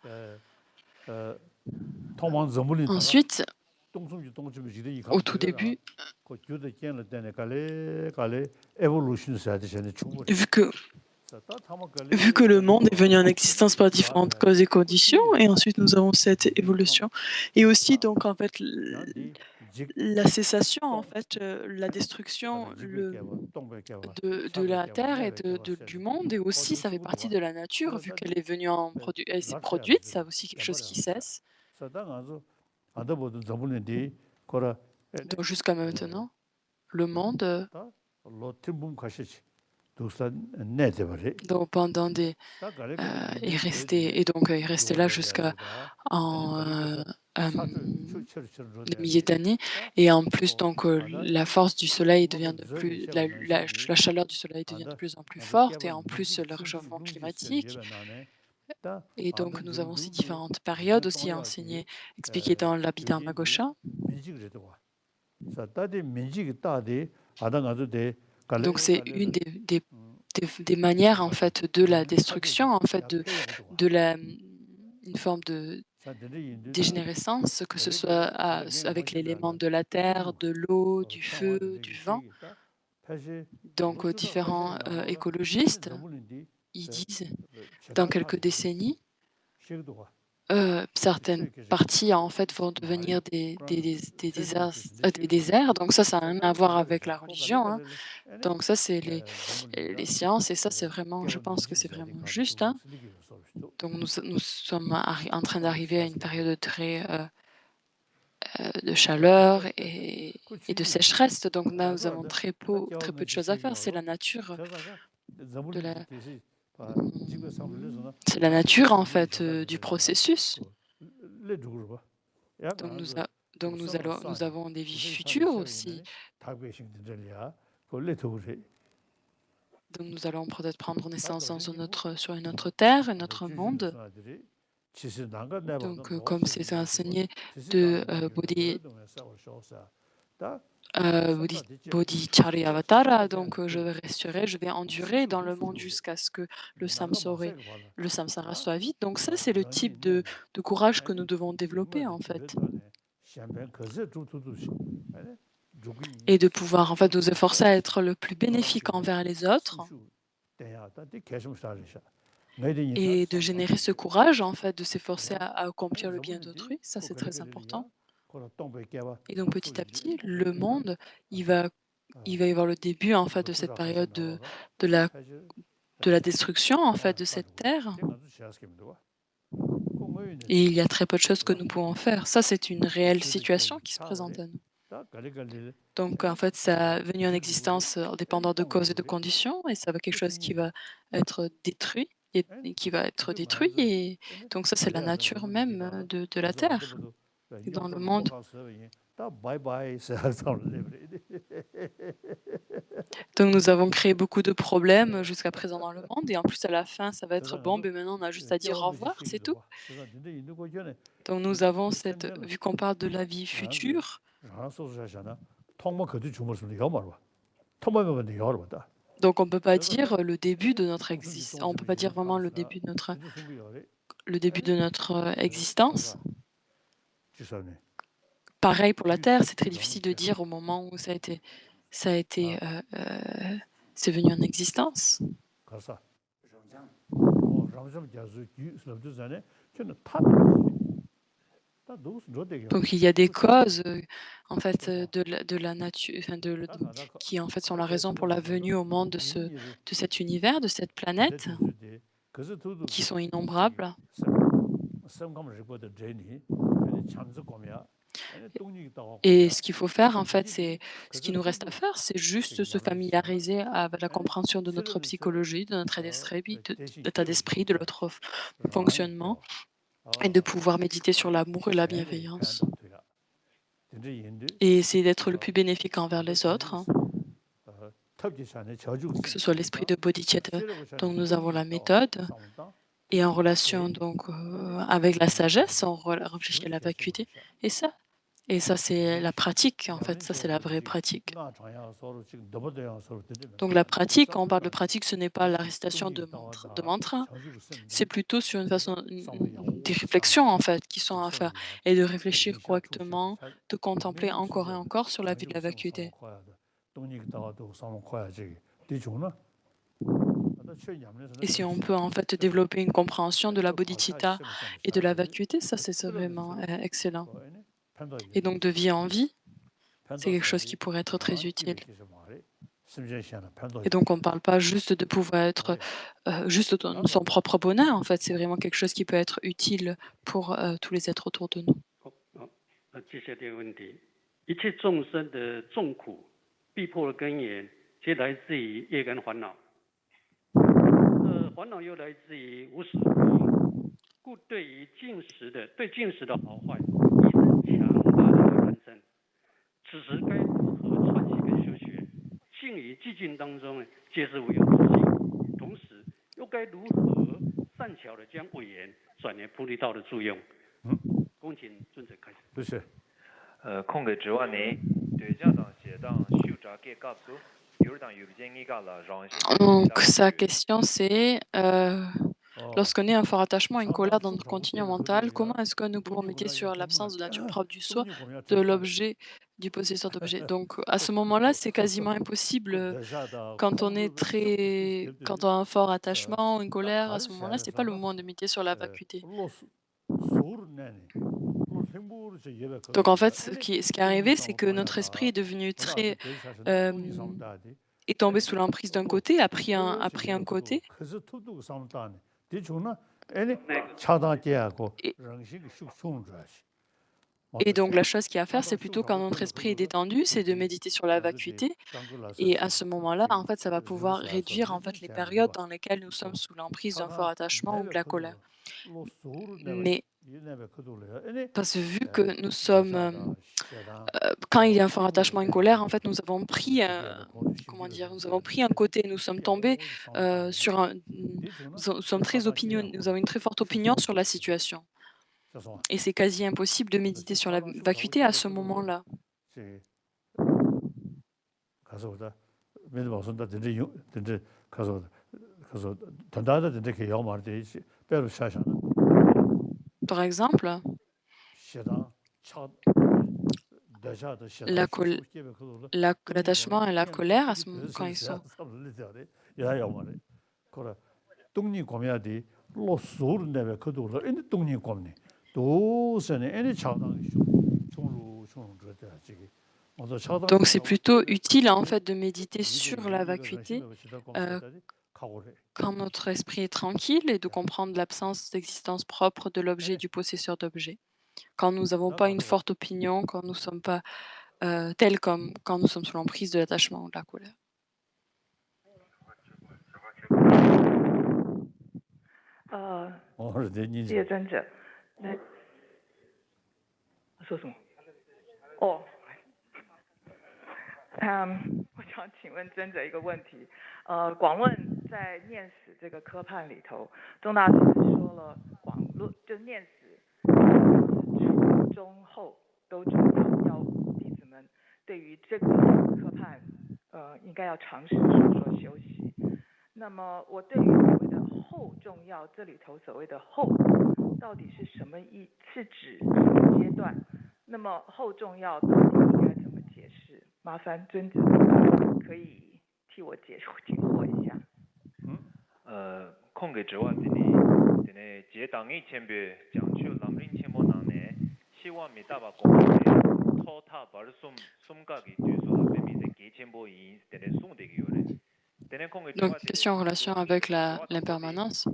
Ensuite, au tout début, vu que le monde est venu en existence par différentes causes et conditions, et ensuite nous avons cette évolution. Et aussi, donc, en fait, la cessation, en fait, la destruction de la Terre et du monde, et aussi, ça fait partie de la nature, vu qu'elle est venue elle s'est produite, ça a aussi quelque chose qui cesse. Donc, jusqu'à maintenant, le monde, donc pendant est resté là jusqu'à des milliers d'années, et en plus donc la force du soleil devient la chaleur du soleil devient de plus en plus forte, et en plus le réchauffement climatique. Et donc nous avons ces différentes périodes aussi enseignées, expliquées dans l'Abhidharma Ghosha. Donc c'est une des manières en fait de la destruction, en fait une forme de dégénérescence, que ce soit avec l'élément de la terre, de l'eau, du feu, du vent. Donc différents écologistes, ils disent dans quelques décennies, certaines parties en fait vont devenir des déserts. Donc ça n'a rien à voir avec la religion, hein. Donc ça c'est les sciences, et ça c'est vraiment, je pense que c'est vraiment juste, hein. Donc nous sommes en train d'arriver à une période très de chaleur et de sécheresse. Donc là nous avons très peu de choses à faire. C'est la nature c'est la nature en fait du processus. Donc nous avons des vies futures aussi. Donc nous allons peut-être prendre naissance sur une autre terre, un autre monde. Donc comme c'est enseigné de Bodhicharyavatara, donc je vais endurer dans le monde jusqu'à ce que le samsara soit vide. Donc ça, c'est le type de courage que nous devons développer en fait. Et de pouvoir en fait nous efforcer à être le plus bénéfique envers les autres. Et de générer ce courage en fait, de s'efforcer à accomplir le bien d'autrui, ça c'est très important. Et donc petit à petit, le monde, il va y avoir le début en fait de cette période de la destruction en fait de cette terre. Et il y a très peu de choses que nous pouvons faire. Ça, c'est une réelle situation qui se présente à nous. Donc en fait, ça a venu en existence dépendant de causes et de conditions, et ça va quelque chose qui va être détruit. Et qui va être détruit, et donc ça c'est la nature même de la Terre. Et dans le monde. Donc nous avons créé beaucoup de problèmes jusqu'à présent dans le monde et en plus à la fin ça va être bon, mais maintenant on a juste à dire au revoir, c'est tout. Donc nous avons vu qu'on parle de la vie future, donc on ne peut pas dire le début de notre existence, on ne peut pas dire vraiment le début de notre existence. Pareil pour la Terre, c'est très difficile de dire au moment où c'est venu en existence. Donc il y a des causes en fait de la nature, qui en fait sont la raison pour la venue au monde de cet univers, de cette planète, qui sont innombrables. Et ce qu'il faut faire, en fait, ce qui nous reste à faire, c'est juste se familiariser avec la compréhension de notre psychologie, de notre état d'esprit, de notre fonctionnement, et de pouvoir méditer sur l'amour et la bienveillance. Et essayer d'être le plus bénéfique envers les autres, que ce soit l'esprit de Bodhicitta. Donc nous avons la méthode, et en relation donc avec la sagesse, on réfléchit à la vacuité, et ça c'est la pratique, en fait, ça c'est la vraie pratique. Donc la pratique, quand on parle de pratique, ce n'est pas la récitation de mantras, c'est plutôt sur une façon, des réflexions en fait qui sont à faire, et de réfléchir correctement, de contempler encore et encore sur la vie de la vacuité. Et si on peut en fait développer une compréhension de la bodhicitta et de la vacuité, ça c'est vraiment excellent. Et donc de vie en vie, c'est quelque chose qui pourrait être très utile. Et donc on ne parle pas juste de pouvoir être juste son propre bonheur, en fait, c'est vraiment quelque chose qui peut être utile pour tous les êtres autour de nous. 接下这个问题，一切众生的众苦、逼迫的根源，皆来自于业跟烦恼。烦恼又来自于无始无因，故对于进食的好坏，一生强大的贪嗔。此时该如何串习跟修学？性与寂静当中呢，皆是无有之性。同时，又该如何善巧的将伪言转为菩提道的作用？恭请尊者开始。不是。空嘅之外呢，对家当写当修查给告诉，有当有bien一个了让。Donc sa question c'est lorsqu'on est un fort attachement, une colère dans notre continuum mental, comment est-ce que nous pouvons méditer sur l'absence de nature propre du soi, de l'objet, du possesseur d'objet? Donc à ce moment-là, c'est quasiment impossible. Quand on a un fort attachement, une colère, à ce moment-là, c'est pas le moment de méditer sur la vacuité. Donc en fait, ce qui est arrivé, c'est que notre esprit est devenu très est tombé sous l'emprise d'un côté, a pris un côté. Et donc la chose qu'il y a à faire, c'est plutôt quand notre esprit est détendu, c'est de méditer sur la vacuité. Et à ce moment-là, en fait, ça va pouvoir réduire en fait les périodes dans lesquelles nous sommes sous l'emprise d'un fort attachement ou de la colère. Mais parce que vu que nous sommes, quand il y a un fort attachement, une colère, en fait, nous avons pris un côté, nous sommes tombés nous sommes nous avons une très forte opinion sur la situation. Et c'est quasi impossible de méditer sur la vacuité à ce moment-là. Par exemple, l'attachement et la colère, quand ils sont... Donc c'est plutôt utile en fait de méditer sur la vacuité quand notre esprit est tranquille et de comprendre l'absence d'existence propre de l'objet du possesseur d'objet. Quand nous n'avons pas une forte opinion, quand nous ne sommes pas tels comme quand nous sommes sous l'emprise de l'attachement ou de la colère. 叶尊者，说什么？哦，我想请问尊者一个问题，广论在念死这个科判里头，宗大师说了广论就念死，初中后都重要弟子们对于这个科判，应该要尝试说修习。那么我对于所谓的后重要，这里头所谓的后，到底是什么意？是指什么阶段？那么后重要到底应该怎么解释？麻烦尊者可以替我解惑一下。空给指望这结党一千别讲究南林千莫囊呢，希望没大把公的拖沓把松嘎给据说还没在几千波银这送的个嘞。Donc, question en relation avec l'impermanence.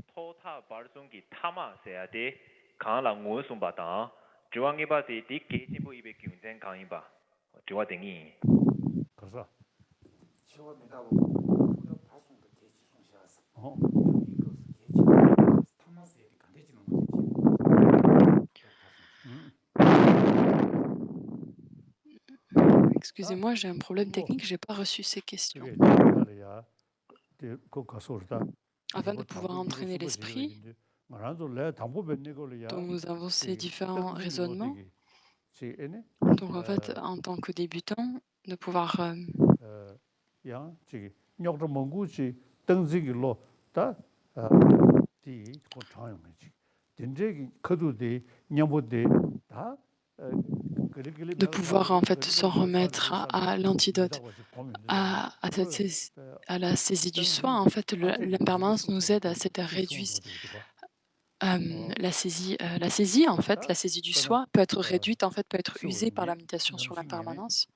Excusez-moi, j'ai un problème technique, je n'ai pas reçu ces questions. Afin de pouvoir entraîner l'esprit, donc nous avons ces différents raisonnements. Donc en fait, en tant que débutant, de pouvoir en fait s'en remettre à l'antidote, à la saisie du soi. En fait, l'impermanence nous aide à cette réduire. La saisie en fait, la saisie du soi peut être réduite, en fait, peut être usée par la méditation sur l'impermanence.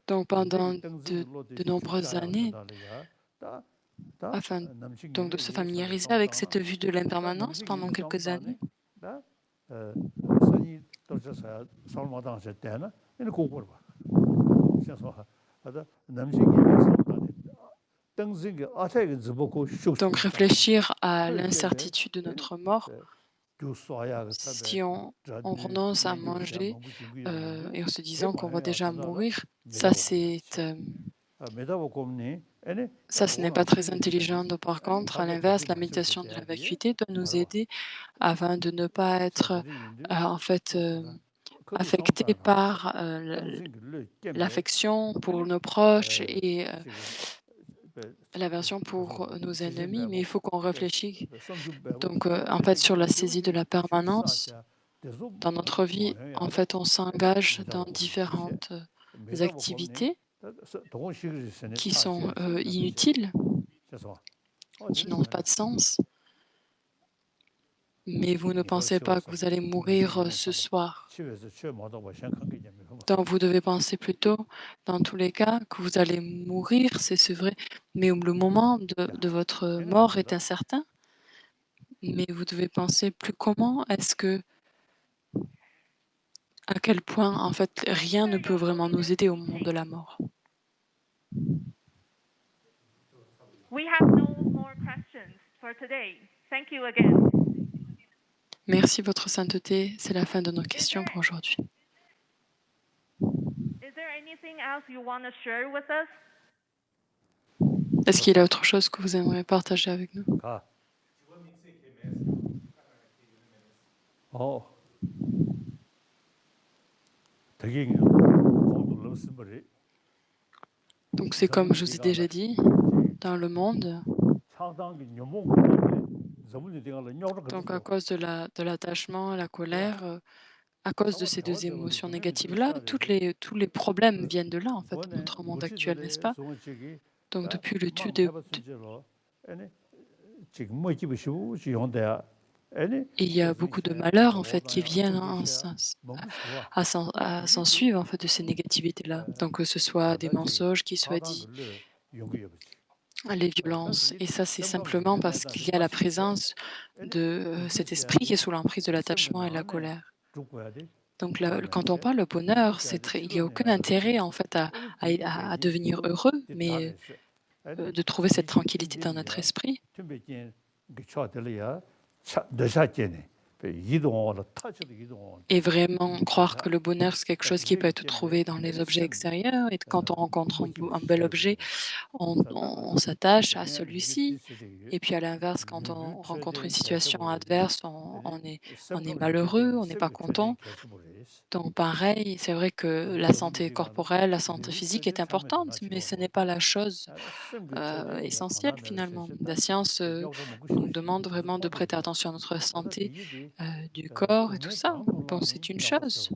Donc pendant de nombreuses années, afin donc de se familiariser avec cette vue de l'impermanence pendant quelques années. Donc réfléchir à l'incertitude de notre mort, si on renonce à manger et en se disant qu'on va déjà mourir, ça ce n'est pas très intelligent. Donc, par contre, à l'inverse, la méditation de la vacuité doit nous aider afin de ne pas être en fait affecté par l'affection pour nos proches et l'aversion pour nos ennemis, mais il faut qu'on réfléchisse. Donc, en fait, sur la saisie de la permanence, dans notre vie, en fait, on s'engage dans différentes activités qui sont inutiles, qui n'ont pas de sens. Mais vous ne pensez pas que vous allez mourir ce soir. Donc vous devez penser plutôt, dans tous les cas, que vous allez mourir, c'est vrai, mais le moment de votre mort est incertain. Mais vous devez penser plus comment est-ce que, à quel point, en fait, rien ne peut vraiment nous aider au moment de la mort. We have no more questions for today. Thank you again. Merci, Votre Sainteté. C'est la fin de nos questions pour aujourd'hui. Est-ce qu'il y a autre chose que vous aimeriez partager avec nous? Donc c'est comme je vous ai déjà dit, dans le monde, donc à cause de l'attachement, la colère, à cause de ces deux émotions négatives-là, tous les problèmes viennent de là, en fait, de notre monde actuel, n'est-ce pas? Donc depuis le tout il y a beaucoup de malheurs, en fait, qui viennent à s'en suivre, en fait, de ces négativités-là. Donc que ce soit des mensonges qui soient dits, les violences. Et ça, c'est simplement parce qu'il y a la présence de cet esprit qui est sous l'emprise de l'attachement et la colère. Donc là, quand on parle de bonheur, il n'y a aucun intérêt en fait à devenir heureux, mais de trouver cette tranquillité dans notre esprit. Et vraiment croire que le bonheur, c'est quelque chose qui peut être trouvé dans les objets extérieurs. Et quand on rencontre un bel objet, on s'attache à celui-ci. Et puis à l'inverse, quand on rencontre une situation adverse, on est malheureux, on n'est pas content. Donc pareil, c'est vrai que la santé corporelle, la santé physique est importante, mais ce n'est pas la chose essentielle finalement. La science nous demande vraiment de prêter attention à notre santé du corps et tout ça. Bon, c'est une chose.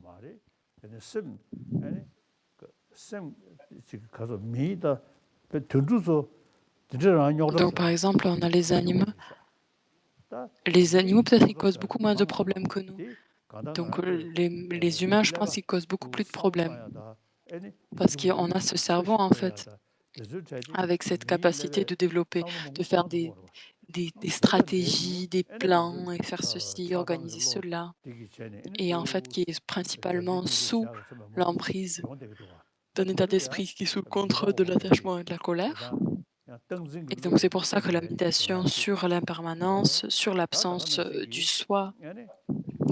Donc par exemple, on a les animaux. Les animaux, peut-être, ils causent beaucoup moins de problèmes que nous. Donc les humains, je pense, ils causent beaucoup plus de problèmes. Parce qu'on a ce cerveau, en fait, avec cette capacité de développer, de faire des stratégies, des plans, et faire ceci, organiser cela. Et en fait, qui est principalement sous l'emprise d'un état d'esprit qui est sous le contrôle de l'attachement et de la colère. Et donc, c'est pour ça que la méditation sur l'impermanence, sur l'absence du soi,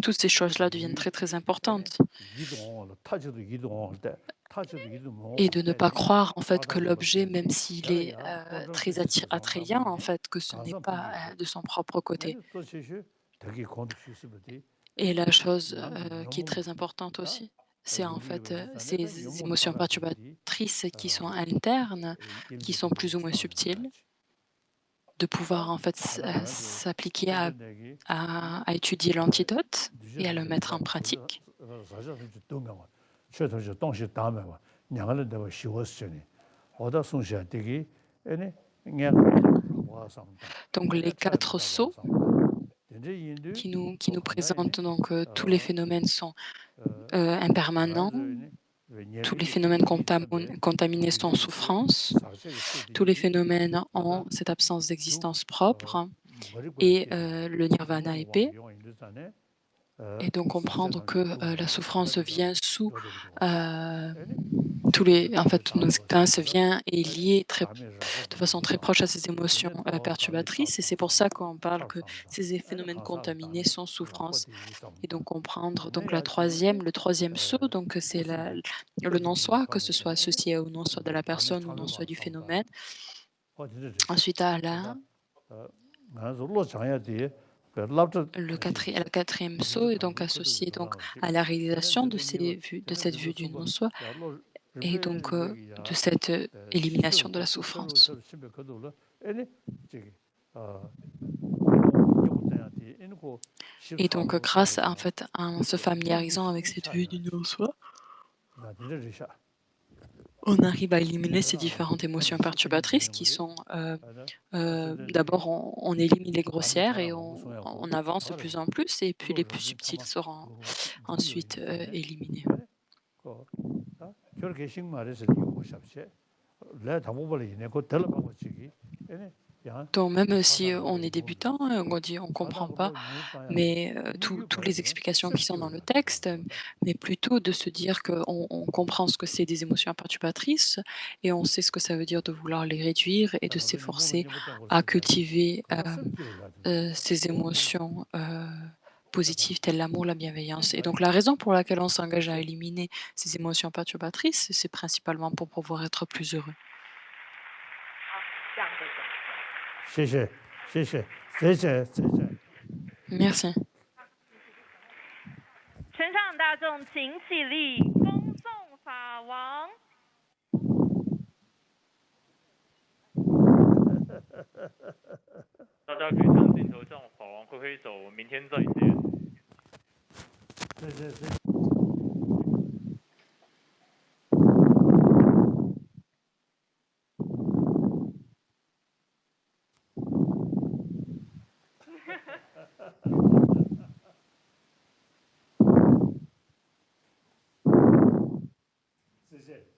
toutes ces choses-là deviennent très, très importantes. Et de ne pas croire, en fait, que l'objet, même s'il est très attrayant, en fait, que ce n'est pas de son propre côté. Et la chose qui est très importante aussi, c'est en fait ces émotions perturbatrices qui sont internes, qui sont plus ou moins subtiles, de pouvoir en fait s'appliquer à étudier l'antidote et à le mettre en pratique. Donc les 4 sceaux qui nous présentent donc tous les phénomènes sont impermanents, tous les phénomènes contaminés sont en souffrance, tous les phénomènes ont cette absence d'existence propre et le nirvana est paix. Et donc comprendre que la souffrance vient sous en fait, nos expériences vient et est liée de façon très proche à ces émotions perturbatrices. Et c'est pour ça qu'on parle que ces phénomènes contaminés sont souffrance. Et donc comprendre donc le troisième saut, donc c'est le non-soi, que ce soit associé au non-soi de la personne ou au non-soi du phénomène. Ensuite, le quatrième saut est donc associé donc à la réalisation de cette vue du non-soi et donc de cette élimination de la souffrance. Et donc grâce en fait en se familiarisant avec cette vue du non-soi, on arrive à éliminer ces différentes émotions perturbatrices qui sont d'abord on élimine les grossières et on avance de plus en plus et puis les plus subtiles seront ensuite éliminés. Donc même si on est débutant, on dit on ne comprend pas, mais toutes les explications qui sont dans le texte, mais plutôt de se dire qu'on comprend ce que c'est des émotions perturbatrices et on sait ce que ça veut dire de vouloir les réduire et de s'efforcer à cultiver ces émotions positives telles l'amour, la bienveillance. Et donc la raison pour laquelle on s'engage à éliminer ces émotions perturbatrices, c'est principalement pour pouvoir être plus heureux. Merci. 全场大众请起立，恭送法王。大家可以向镜头向法王挥挥手，我们明天再见。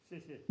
谢谢。